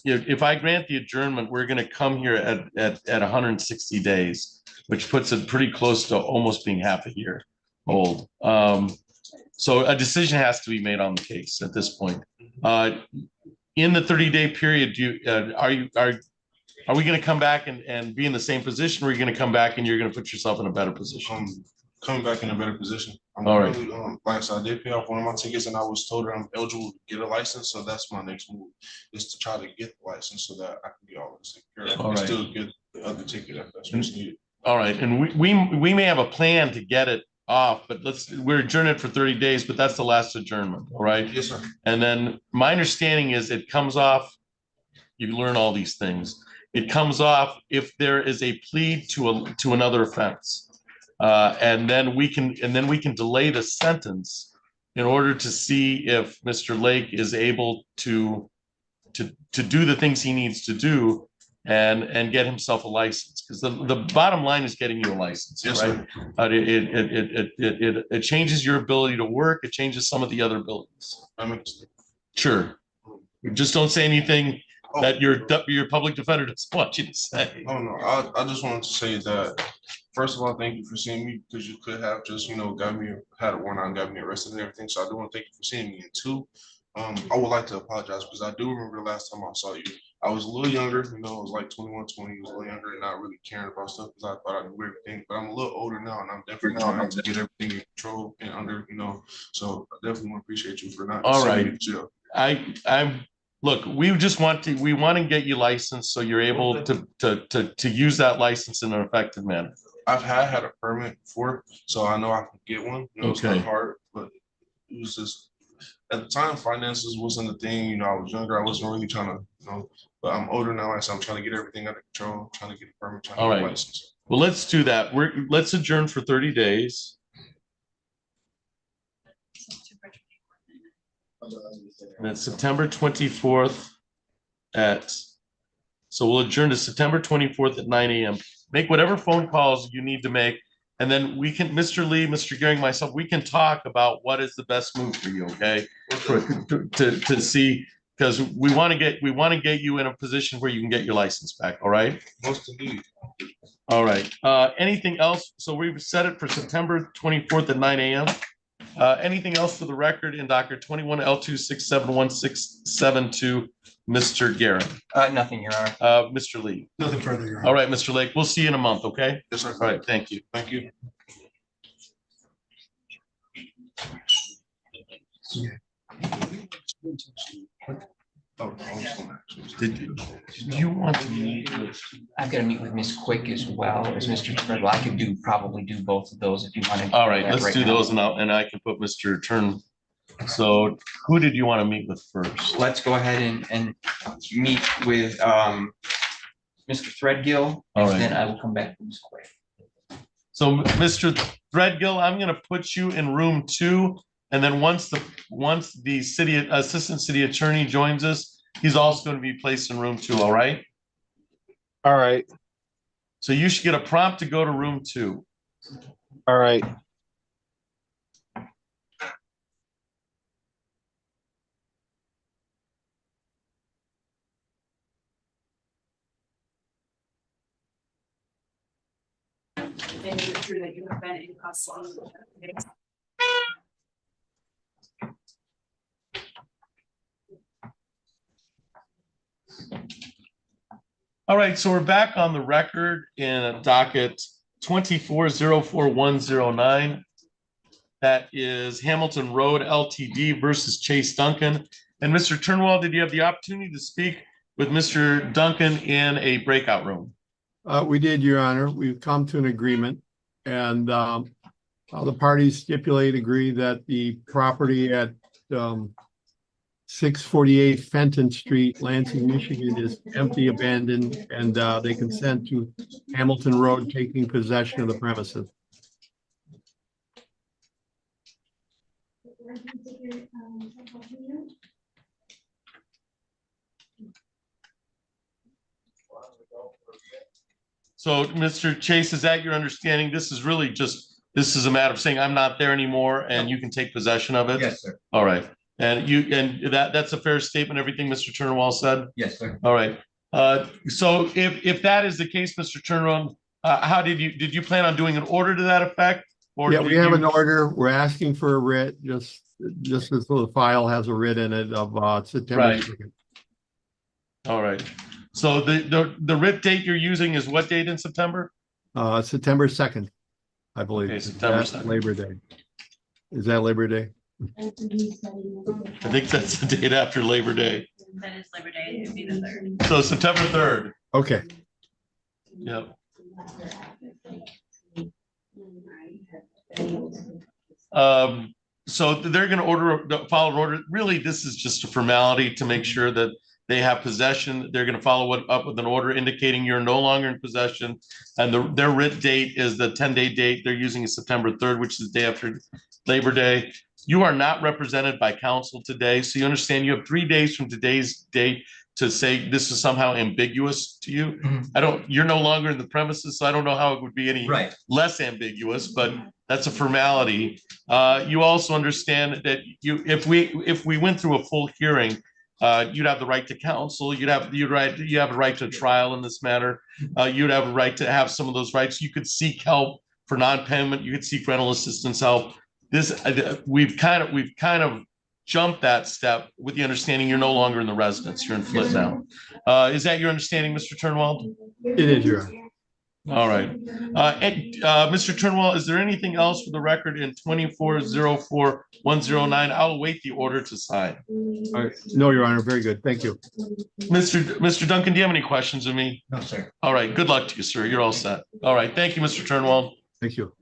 [SPEAKER 1] if I grant the adjournment, we're going to come here at 160 days, which puts it pretty close to almost being half a year old. So a decision has to be made on the case at this point. In the 30-day period, are we going to come back and be in the same position, or are you going to come back and you're going to put yourself in a better position?
[SPEAKER 11] Coming back in a better position.
[SPEAKER 1] All right.
[SPEAKER 11] Really, like I said, I did pay off one of my tickets, and I was told that I'm eligible to get a license. So that's my next move, is to try to get the license so that I can get all this taken care of.
[SPEAKER 1] All right.
[SPEAKER 11] Still get the other ticket if that's what's needed.
[SPEAKER 1] All right, and we may have a plan to get it off, but we're adjourned for 30 days, but that's the last adjournment, all right?
[SPEAKER 11] Yes, sir.
[SPEAKER 1] And then my understanding is it comes off, you learn all these things. It comes off if there is a plea to another offense. And then we can delay the sentence in order to see if Mr. Lake is able to do the things he needs to do and get himself a license, because the bottom line is getting you a license.
[SPEAKER 11] Yes,
[SPEAKER 1] right? It changes your ability to work. It changes some of the other abilities. Sure. Just don't say anything that your public defender doesn't want you to say.
[SPEAKER 11] Oh no, I just wanted to say that, first of all, thank you for seeing me, because you could have just, had a warrant and got me arrested and everything. So I do want to thank you for seeing me. And 2, I would like to apologize, because I do remember the last time I saw you. I was a little younger, it was like 21, 20, I was a little younger and not really caring about stuff because I thought I knew everything. But I'm a little older now, and I'm definitely trying to get everything in control and under, So I definitely want to appreciate you for not.
[SPEAKER 1] All right. Look, we want to get you licensed so you're able to use that license in an effective manner.
[SPEAKER 11] I've had a permit before, so I know I can get one. It's not hard, but it was just, at the time, finances wasn't a thing. I was younger. I wasn't really trying to, but I'm older now, so I'm trying to get everything under control, trying to get a permit, trying to get a license.
[SPEAKER 1] Well, let's do that. Let's adjourn for 30 days. And it's September 24th so we'll adjourn to September 24th at 9 a.m. Make whatever phone calls you need to make. And then we can, Mr. Lee, Mr. Gearing, myself, we can talk about what is the best move for you, okay? To see, because we want to get you in a position where you can get your license back, all right?
[SPEAKER 11] Most indeed.
[SPEAKER 1] All right. Anything else? So we've set it for September 24th at 9 a.m. Anything else for the record in docket 21L2671672, Mr. Garrett?
[SPEAKER 2] Nothing, Your Honor.
[SPEAKER 1] Mr. Lee?
[SPEAKER 4] Nothing further, Your Honor.
[SPEAKER 1] All right, Mr. Lake, we'll see you in a month, okay?
[SPEAKER 11] Yes, sir.
[SPEAKER 1] All right, thank you.
[SPEAKER 11] Thank you.
[SPEAKER 1] Did you want to meet with?
[SPEAKER 2] I've got to meet with Ms. Quick as well as Mr. Treadwell. I could probably do both of those if you want to.
[SPEAKER 1] All right, let's do those, and I can put Mr. Turn. So who did you want to meet with first?
[SPEAKER 2] Let's go ahead and meet with Mr. Threadgill.
[SPEAKER 1] All right.
[SPEAKER 2] Then I will come back to Ms. Quick.
[SPEAKER 1] So Mr. Threadgill, I'm going to put you in room 2. And then once the assistant city attorney joins us, he's also going to be placed in room 2. All right.
[SPEAKER 6] All right.
[SPEAKER 1] So you should get a prompt to go to room 2.
[SPEAKER 6] All right.
[SPEAKER 3] And is it true that you have been in custody?
[SPEAKER 1] All right, so we're back on the record in a docket 24041109. That is Hamilton Road LTD versus Chase Duncan. And Mr. Turnwell, did you have the opportunity to speak with Mr. Duncan in a breakout room?
[SPEAKER 5] We did, Your Honor. We've come to an agreement, and the parties agree that the property at 648 Fenton Street, Lansing, Michigan is empty, abandoned, and they consent to Hamilton Road taking possession of the premises.
[SPEAKER 1] So, Mr. Chase, is that your understanding? This is really just, this is a matter of saying I'm not there anymore and you can take possession of it?
[SPEAKER 9] Yes, sir.
[SPEAKER 1] All right. And that's a fair statement, everything Mr. Turnwell said?
[SPEAKER 9] Yes, sir.
[SPEAKER 1] All right. So if that is the case, Mr. Turnwell, how did you plan on doing an order to that effect? Or
[SPEAKER 5] Yeah,
[SPEAKER 1] did
[SPEAKER 5] we have
[SPEAKER 1] you-
[SPEAKER 5] an order. We're asking for a writ, just as the file has a writ in it of September
[SPEAKER 1] Right.
[SPEAKER 5] 2nd.
[SPEAKER 1] All right. So the writ date you're using is what date in September?
[SPEAKER 5] September 2nd, I believe.
[SPEAKER 1] Okay, September
[SPEAKER 5] That's
[SPEAKER 1] 2nd.
[SPEAKER 5] Labor Day. Is that Labor Day?
[SPEAKER 1] I think that's the date after Labor Day.
[SPEAKER 3] That is Labor Day, it'd be the 3rd.
[SPEAKER 1] So September 3rd.
[SPEAKER 5] Okay.
[SPEAKER 1] Yep. So they're going to follow an order. Really, this is just a formality to make sure that they have possession. They're going to follow up with an order indicating you're no longer in possession. And their writ date is the 10-day date. They're using is September 3rd, which is the day after Labor Day. You are not represented by counsel today. So you understand you have 3 days from today's date to say this is somehow ambiguous to you. You're no longer in the premises, so I don't know how it would be any
[SPEAKER 9] Right.
[SPEAKER 1] less ambiguous, but that's a formality. You also understand that if we went through a full hearing, you'd have the right to counsel. You have a right to trial in this matter. You'd have a right to have some of those rights. You could seek help for non-payment. You could seek rental assistance help. We've kind of jumped that step with the understanding you're no longer in the residence. You're in Flint now. Is that your understanding, Mr. Turnwell?
[SPEAKER 5] It is, Your Honor.
[SPEAKER 1] All right. Mr. Turnwell, is there anything else for the record in 24041109? I'll await the order to sign.
[SPEAKER 5] All right. No, Your Honor. Very good. Thank you.
[SPEAKER 1] Mr. Duncan, do you have any questions of me?
[SPEAKER 9] No, sir.
[SPEAKER 1] All right. Good luck to you, sir. You're all set. All right. Thank you, Mr. Turnwell.
[SPEAKER 5] Thank you.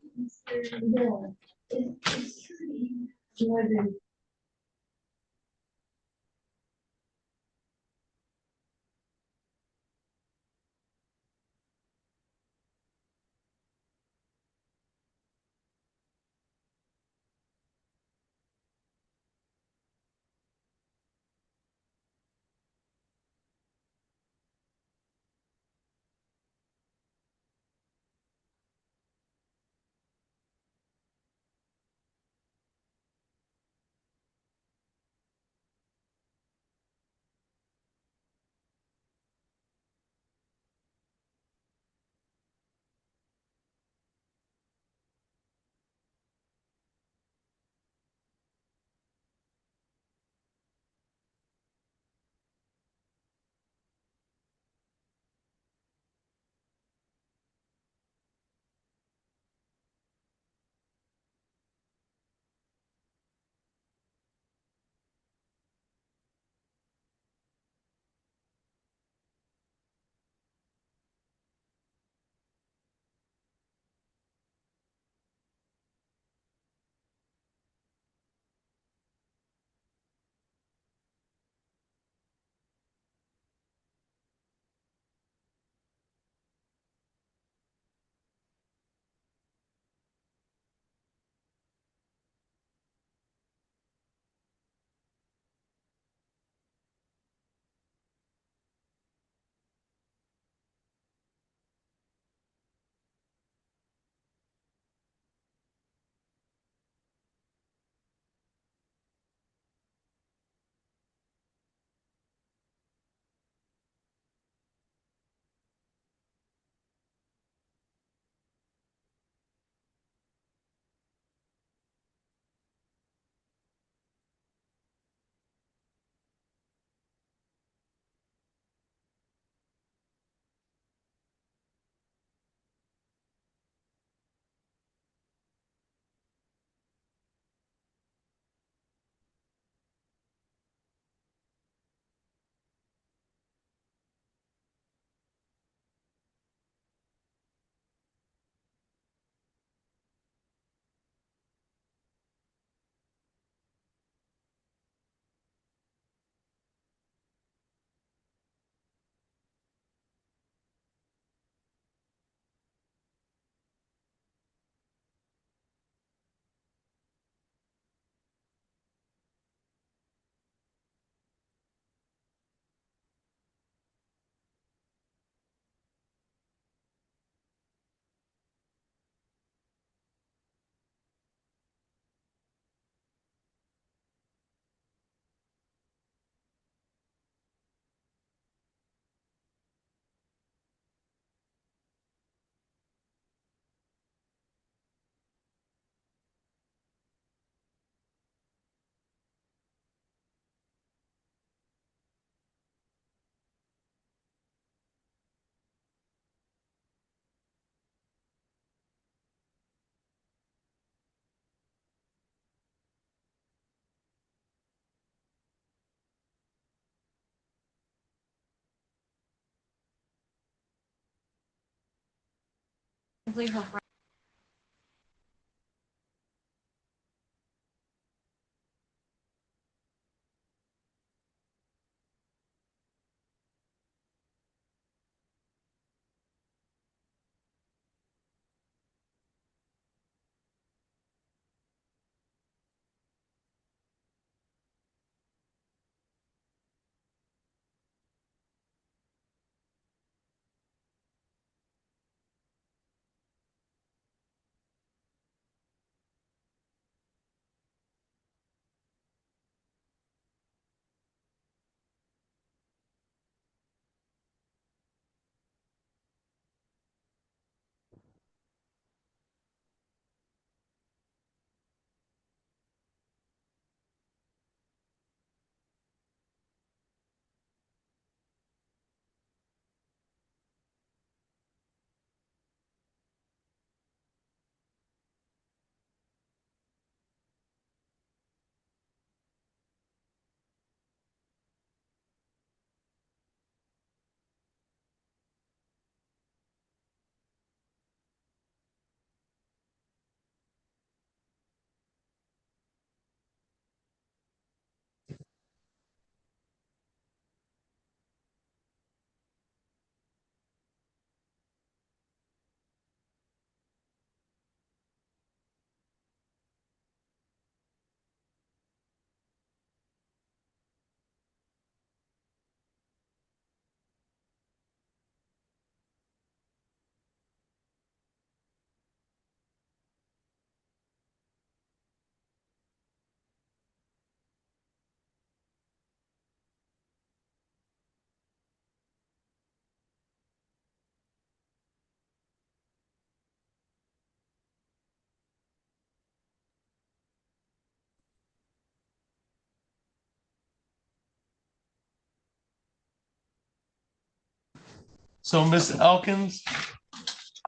[SPEAKER 1] So Ms. Elkins,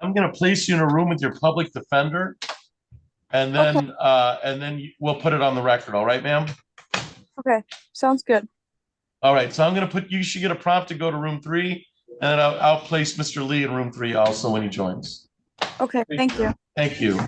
[SPEAKER 1] I'm gonna place you in a room with your public defender. And then we'll put it on the record, all right, ma'am?
[SPEAKER 8] Okay, sounds good.
[SPEAKER 1] All right, so I'm gonna you should get a prompt to go to room 3, and then I'll place Mr. Lee in room 3 also when he joins.
[SPEAKER 8] Okay, thank you.
[SPEAKER 1] Thank you.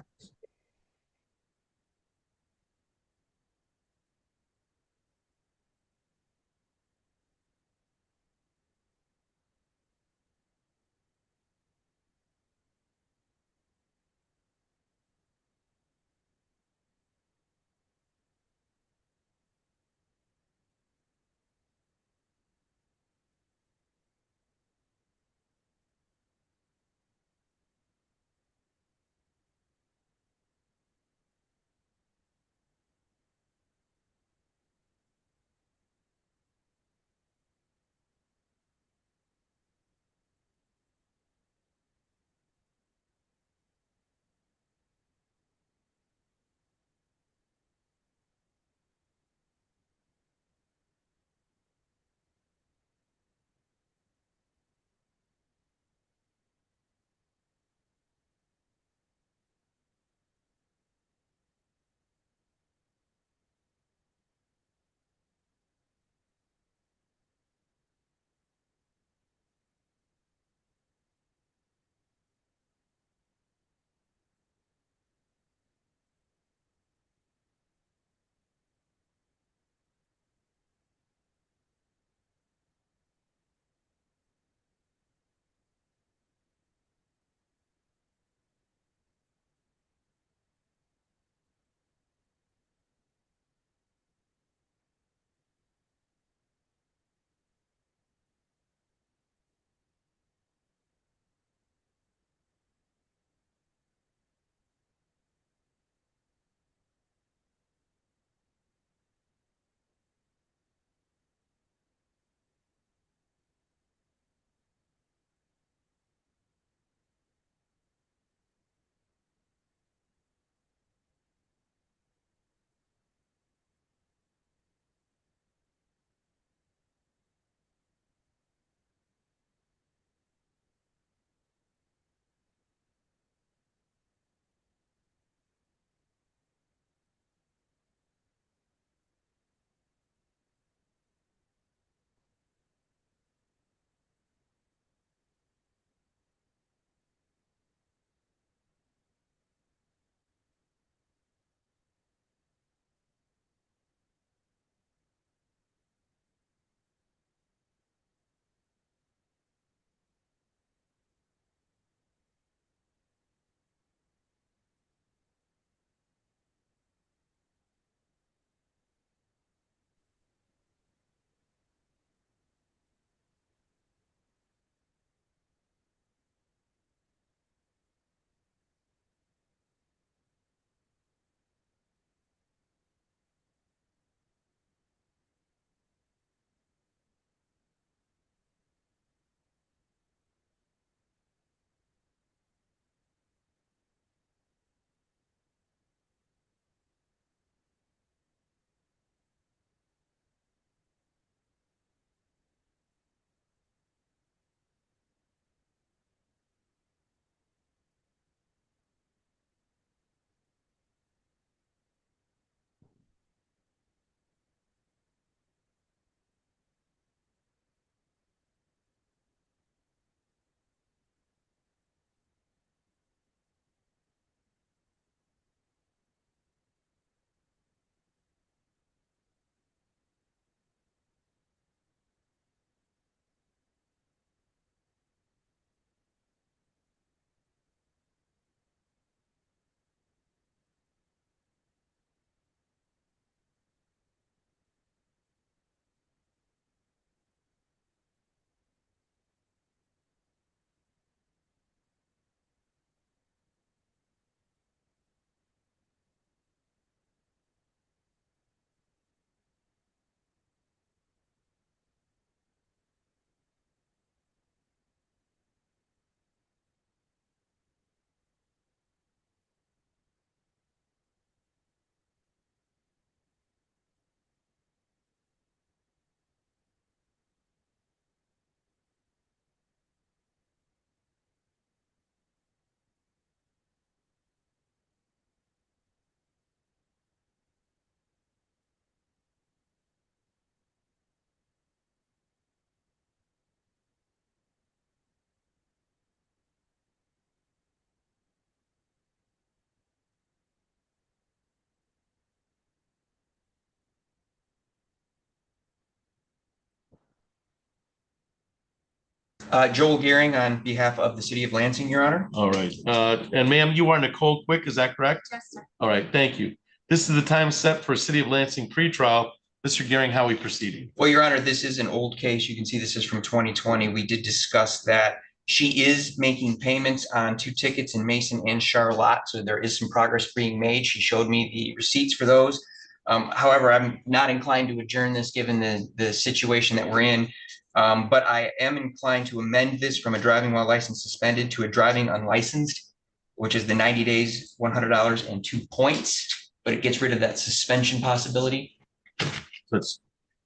[SPEAKER 2] Joel Gearing on behalf of the city of Lansing, Your Honor.
[SPEAKER 1] All right, and ma'am, you are Nicole Quick, is that correct?
[SPEAKER 3] Yes, sir.
[SPEAKER 1] All right, thank you. This is the time set for City of Lansing pretrial. Mr. Gearing, how are we proceeding?
[SPEAKER 2] Well, Your Honor, this is an old case. You can see this is from 2020. We did discuss that she is making payments on 2 tickets in Mason and Charlotte, so there is some progress being made. She showed me the receipts for those. However, I'm not inclined to adjourn this given the situation that we're in. But I am inclined to amend this from a driving while license suspended to a driving unlicensed, which is the 90 days, $100 and 2 points, but it gets rid of that suspension possibility.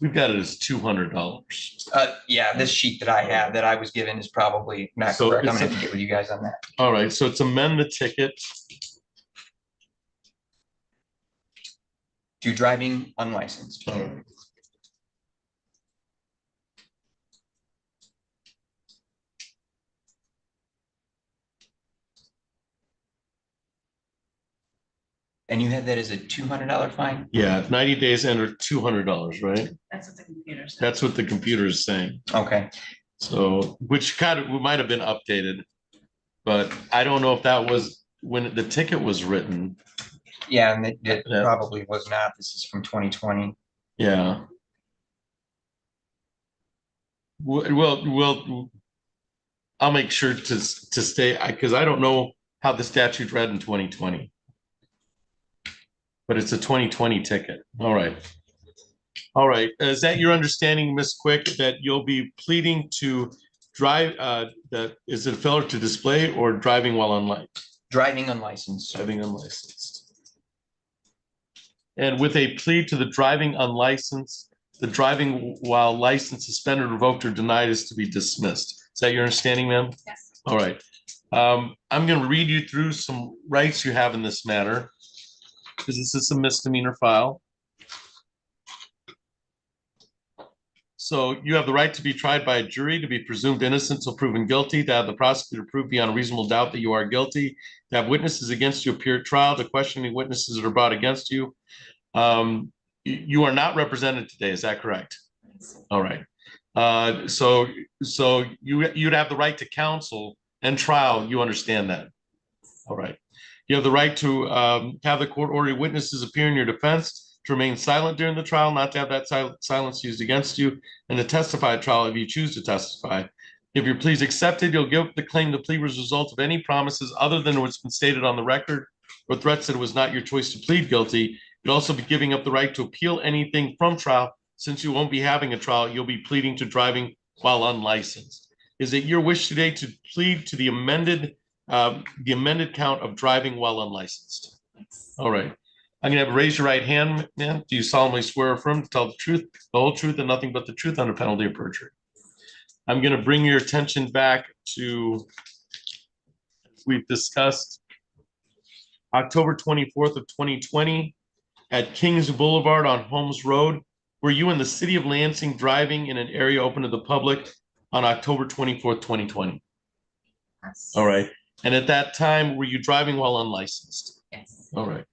[SPEAKER 1] We've got it as $200.
[SPEAKER 2] Yeah, this sheet that I have that I was given is probably not
[SPEAKER 1] So
[SPEAKER 2] correct. I'm
[SPEAKER 1] it's
[SPEAKER 2] gonna have to get with you guys on that.
[SPEAKER 1] All right, so it's amend the ticket.
[SPEAKER 2] To driving unlicensed. And you had that as a $200 fine?
[SPEAKER 1] Yeah, 90 days and $200, right?
[SPEAKER 3] That's what the computer said.
[SPEAKER 1] That's what the computer is saying.
[SPEAKER 2] Okay.
[SPEAKER 1] So, which kind of might have been updated, but I don't know if that was when the ticket was written.
[SPEAKER 2] Yeah, and it
[SPEAKER 1] Yeah.
[SPEAKER 2] probably was not. This is from 2020.
[SPEAKER 1] Yeah. Well, I'll make sure to stay, because I don't know how the statute read in 2020. But it's a 2020 ticket. All right. All right. Is that your understanding, Ms. Quick, that you'll be pleading to drive, that is it a failure to display or driving while unlicensed?
[SPEAKER 2] Driving unlicensed.
[SPEAKER 1] Driving unlicensed. And with a plea to the driving unlicensed, the driving while licensed, suspended, revoked, or denied is to be dismissed. Is that your understanding, ma'am?
[SPEAKER 3] Yes.
[SPEAKER 1] All right. I'm going to read you through some rights you have in this matter, because this is a misdemeanor file. So you have the right to be tried by a jury, to be presumed innocent till proven guilty, to have the prosecutor prove beyond a reasonable doubt that you are guilty, to have witnesses against you appear at trial, to question any witnesses that are brought against you. You are not represented today, is that correct? All right. So you'd have the right to counsel and trial, you understand that? All right. You have the right to have the court order witnesses appear in your defense, to remain silent during the trial, not to have that silence used against you, and to testify at trial if you choose to testify. If your plea is accepted, you'll give the claim the plea was a result of any promises other than what's been stated on the record or threats that it was not your choice to plead guilty. You'll also be giving up the right to appeal anything from trial. Since you won't be having a trial, you'll be pleading to driving while unlicensed. Is it your wish today to plead to the amended count of driving while unlicensed? All right. I'm gonna have raise your right hand, man. Do you solemnly swear or affirm to tell the truth, the whole truth, and nothing but the truth under penalty of perjury? I'm gonna bring your attention back to, we've discussed, October 24th of 2020 at Kings Boulevard on Holmes Road. Were you in the city of Lansing driving in an area open to the public on October 24th, 2020?
[SPEAKER 3] Yes.
[SPEAKER 1] All right. And at that time, were you driving while unlicensed?
[SPEAKER 3] Yes.
[SPEAKER 1] All right.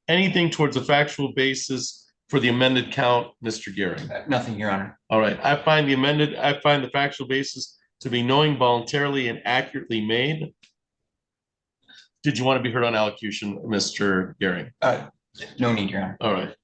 [SPEAKER 1] Anything towards a factual basis for the amended count, Mr. Gearing?
[SPEAKER 2] Nothing, Your Honor.
[SPEAKER 1] All right. I find the factual basis to be knowing, voluntarily, and accurately made. Did you want to be heard on allocution, Mr. Gearing?
[SPEAKER 2] No need, Your Honor.
[SPEAKER 1] All right.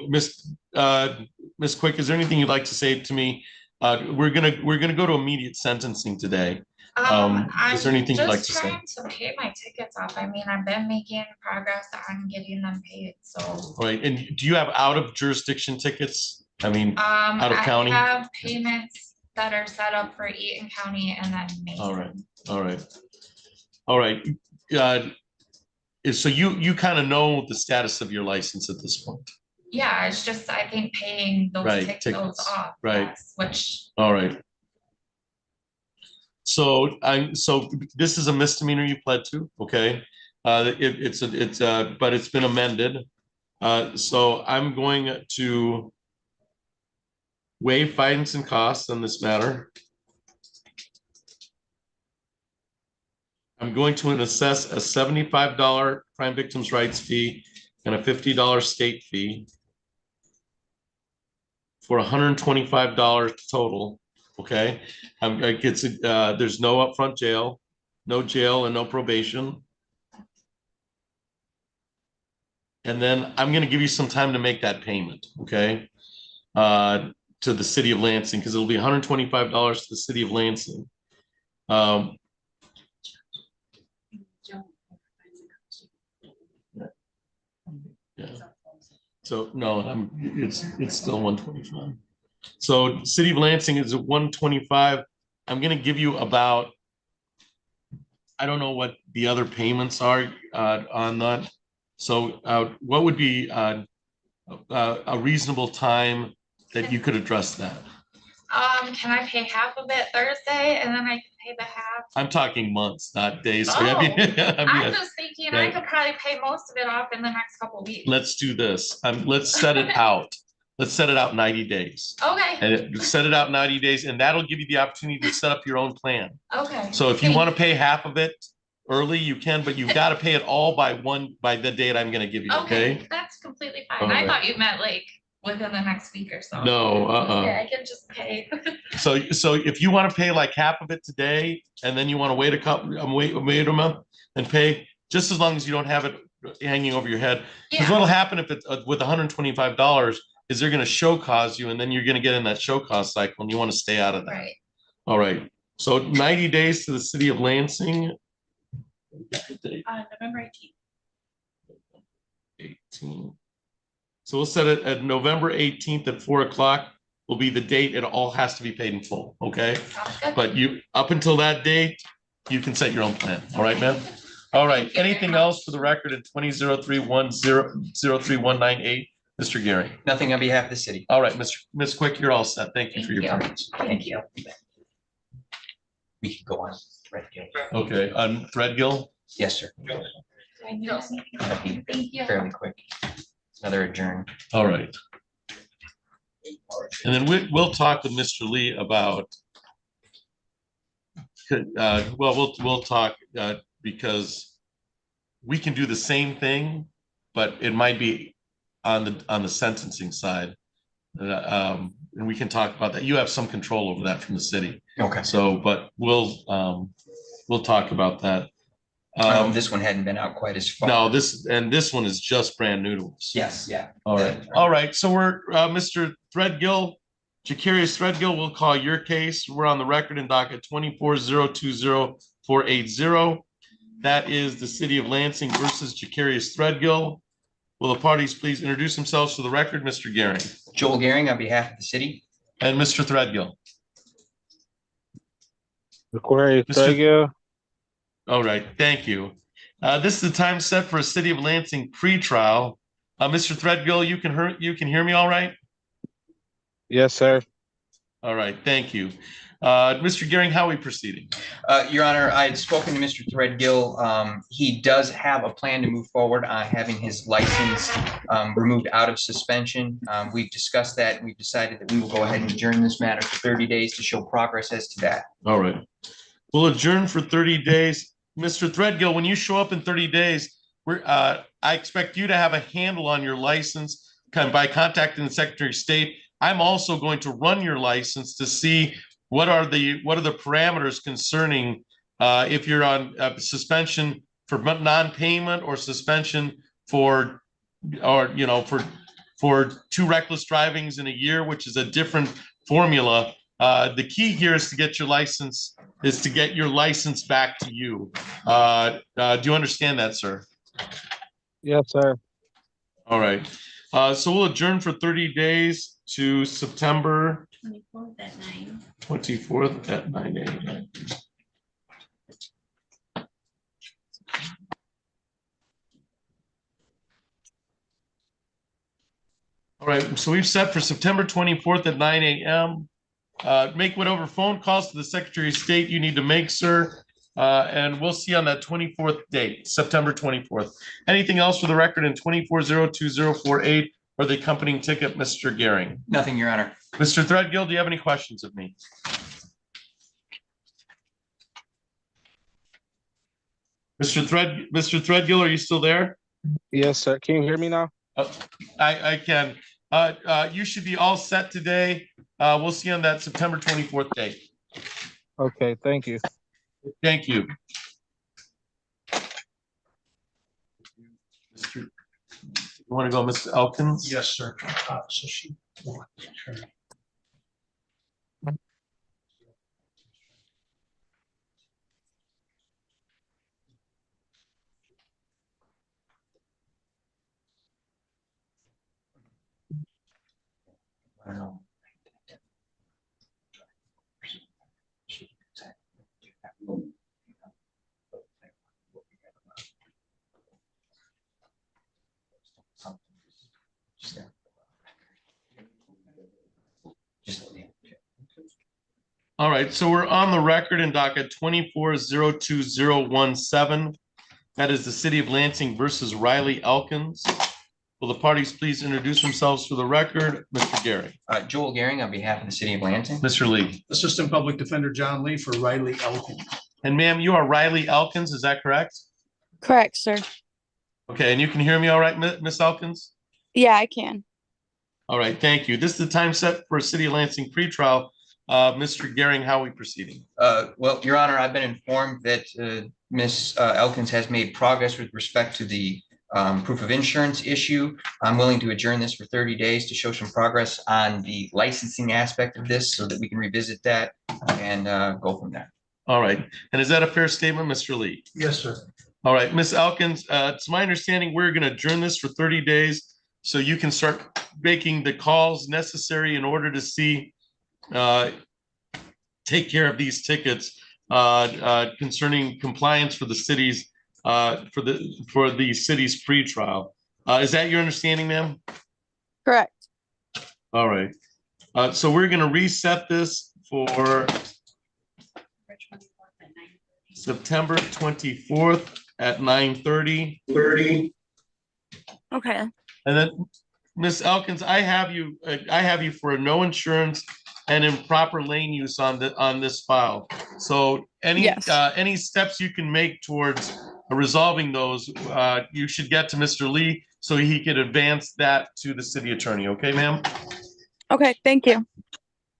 [SPEAKER 1] Ms. Quick, is there anything you'd like to say to me? We're gonna go to immediate sentencing today. Is there anything you'd like to say?
[SPEAKER 12] I'm just trying to pay my tickets off. I mean, I've been making progress on getting them paid, so.
[SPEAKER 1] All right, and do you have out of jurisdiction tickets? I mean, out of county?
[SPEAKER 12] I have payments that are set up for Eaton County and then Mason.
[SPEAKER 1] All right, all right. All right. So you kind of know the status of your license at this point?
[SPEAKER 12] Yeah, it's just, I think paying those
[SPEAKER 1] Right,
[SPEAKER 12] those
[SPEAKER 1] tickets,
[SPEAKER 12] off.
[SPEAKER 1] right.
[SPEAKER 12] Yes, which.
[SPEAKER 1] All right. So this is a misdemeanor you pled to, okay? But it's been amended. So I'm going to waive fines and costs on this matter. I'm going to assess a $75 crime victims' rights fee and a $50 state fee for $125 total. Okay, there's no upfront jail, no jail and no probation. And then I'm gonna give you some time to make that payment, okay? To the city of Lansing, because it'll be $125 to the city of Lansing. Yeah. So no, it's still 125. So city of Lansing is at 125. I'm gonna give you about, I don't know what the other payments are on that. So what would be a reasonable time that you could address that?
[SPEAKER 12] Can I pay half of it Thursday and then I can pay the half?
[SPEAKER 1] I'm talking months, not days. So
[SPEAKER 12] Oh,
[SPEAKER 1] I
[SPEAKER 12] I'm just thinking I could probably pay most of it off in the next couple of weeks.
[SPEAKER 1] let's do this. Let's set it out. Let's set it out 90 days.
[SPEAKER 12] Okay,
[SPEAKER 1] And set it out 90 days, and that'll give you the opportunity to set up your own plan.
[SPEAKER 12] okay.
[SPEAKER 1] So if you want to pay half of it early, you can, but you've got to pay it all by the date I'm going to give you, okay?
[SPEAKER 12] That's completely fine.
[SPEAKER 1] All
[SPEAKER 12] I
[SPEAKER 1] right.
[SPEAKER 12] thought you meant like within the next week or so.
[SPEAKER 1] No,
[SPEAKER 12] Yeah, I can just pay.
[SPEAKER 1] So if you want to pay like half of it today, and then you want to wait wait a month and pay, just as long as you don't have it hanging over your head. Because
[SPEAKER 12] Yeah.
[SPEAKER 1] what'll happen if it's with $125 is they're going to show cause you, and then you're going to get in that show cause cycle, and you want to stay out of that.
[SPEAKER 12] Right.
[SPEAKER 1] All right. So 90 days to the city of Lansing.
[SPEAKER 3] November 18th.
[SPEAKER 1] 18. So we'll set it at November 18th at 4 o'clock will be the date. It all has to be paid in full, okay?
[SPEAKER 12] Sounds good.
[SPEAKER 1] But up until that date, you can set your own plan. All right, ma'am? All right. Anything else for the record in 20-03-198, Mr. Gary?
[SPEAKER 2] Nothing on behalf of the city.
[SPEAKER 1] All right, Ms. Quick, you're all set. Thank you for your
[SPEAKER 12] Thank you.
[SPEAKER 1] comments.
[SPEAKER 2] Thank you. We can go on.
[SPEAKER 1] Okay, on Threadgill?
[SPEAKER 2] Yes, sir.
[SPEAKER 12] Thank you.
[SPEAKER 2] Fairly quick. Another adjourn.
[SPEAKER 1] All right. And then we'll talk with Mr. Lee about, we'll talk because we can do the same thing, but it might be on the sentencing side. And we can talk about that. You have some control over that from the city.
[SPEAKER 2] Okay.
[SPEAKER 1] So, but we'll talk about that.
[SPEAKER 2] This one hadn't been out quite as far.
[SPEAKER 1] No, this one is just brand new to us.
[SPEAKER 2] Yes, yeah.
[SPEAKER 1] All right. All right. So we're Mr. Threadgill, Jacarius Threadgill, we'll call your case. We're on the record in docket 24020480. That is the city of Lansing versus Jacarius Threadgill. Will the parties please introduce themselves for the record? Mr. Gehring.
[SPEAKER 2] Joel Gehring on behalf of the city.
[SPEAKER 1] And Mr. Threadgill.
[SPEAKER 6] Aquarius Threadgill.
[SPEAKER 1] All right, thank you. This is the time set for a City of Lansing pretrial. Mr. Threadgill, you can hear me all right?
[SPEAKER 6] Yes, sir.
[SPEAKER 1] All right, thank you. Mr. Gehring, how are we proceeding?
[SPEAKER 2] Your Honor, I had spoken to Mr. Threadgill. He does have a plan to move forward on having his license removed out of suspension. We've discussed that. We've decided that we will go ahead and adjourn this matter for 30 days to show progress as to that.
[SPEAKER 1] All right. We'll adjourn for 30 days. Mr. Threadgill, when you show up in 30 days, I expect you to have a handle on your license by contacting the Secretary of State. I'm also going to run your license to see what are the parameters concerning if you're on suspension for non-payment or suspension for 2 reckless drivings in a year, which is a different formula. The key here is to get your license back to you. Do you understand that, sir?
[SPEAKER 6] Yes, sir.
[SPEAKER 1] All right. So we'll adjourn for 30 days to September
[SPEAKER 3] 24th at 9.
[SPEAKER 1] 24th at 9 a.m. All right. So we've set for September 24th at 9 a.m. Make whatever phone calls to the Secretary of State you need to make, sir. And we'll see you on that 24th date, September 24th. Anything else for the record in 2402-048 or the accompanying ticket, Mr. Gehring?
[SPEAKER 2] Nothing, Your Honor.
[SPEAKER 1] Mr. Threadgill, do you have any questions of me? Mr. Threadgill, are you still there?
[SPEAKER 6] Yes, sir. Can you hear me now?
[SPEAKER 1] I can. You should be all set today. We'll see you on that September 24th date.
[SPEAKER 6] Okay, thank you.
[SPEAKER 1] Thank you. You want to go, Mr. Elkins?
[SPEAKER 4] Yes, sir. So she.
[SPEAKER 1] All right, so we're on the record in docket 24-02017. That is the City of Lansing versus Riley Elkins. Will the parties please introduce themselves for the record? Mr. Gary.
[SPEAKER 2] Joel Gehring on behalf of the city of Lansing.
[SPEAKER 1] Mr. Lee.
[SPEAKER 4] Assistant Public Defender John Lee for Riley Elkins.
[SPEAKER 1] And ma'am, you are Riley Elkins, is that correct?
[SPEAKER 8] Correct, sir.
[SPEAKER 1] Okay, and you can hear me all right, Miss Elkins?
[SPEAKER 8] Yeah, I can.
[SPEAKER 1] All right, thank you. This is the time set for City of Lansing pretrial. Mr. Gehring, how are we proceeding?
[SPEAKER 2] Well, Your Honor, I've been informed that Ms. Elkins has made progress with respect to the proof of insurance issue. I'm willing to adjourn this for 30 days to show some progress on the licensing aspect of this so that we can revisit that and go from there.
[SPEAKER 1] All right, and is that a fair statement, Mr. Lee?
[SPEAKER 4] Yes, sir.
[SPEAKER 1] All right, Ms. Elkins, it's my understanding we're going to adjourn this for 30 days so you can start making the calls necessary in order to see take care of these tickets concerning compliance for the city's for the city's pretrial. Is that your understanding, ma'am?
[SPEAKER 8] Correct.
[SPEAKER 1] All right. So we're going to reset this for September 24th at 9:30.
[SPEAKER 8] Okay.
[SPEAKER 1] And then, Ms. Elkins, I have you for no insurance and improper lane use on this file. So any steps you can make towards resolving those, you should get to Mr. Lee so he can advance that to the city attorney. Okay, ma'am?
[SPEAKER 8] Okay, thank you.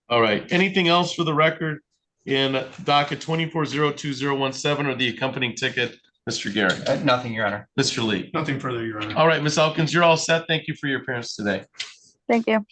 [SPEAKER 1] All right. Anything else for the record in docket 24-02017 or the accompanying ticket, Mr. Gary?
[SPEAKER 2] Nothing, Your Honor.
[SPEAKER 1] Mr. Lee?
[SPEAKER 4] Nothing further, Your Honor.
[SPEAKER 1] All right, Ms. Elkins, you're all set. Thank you for your appearance today.
[SPEAKER 8] Thank you.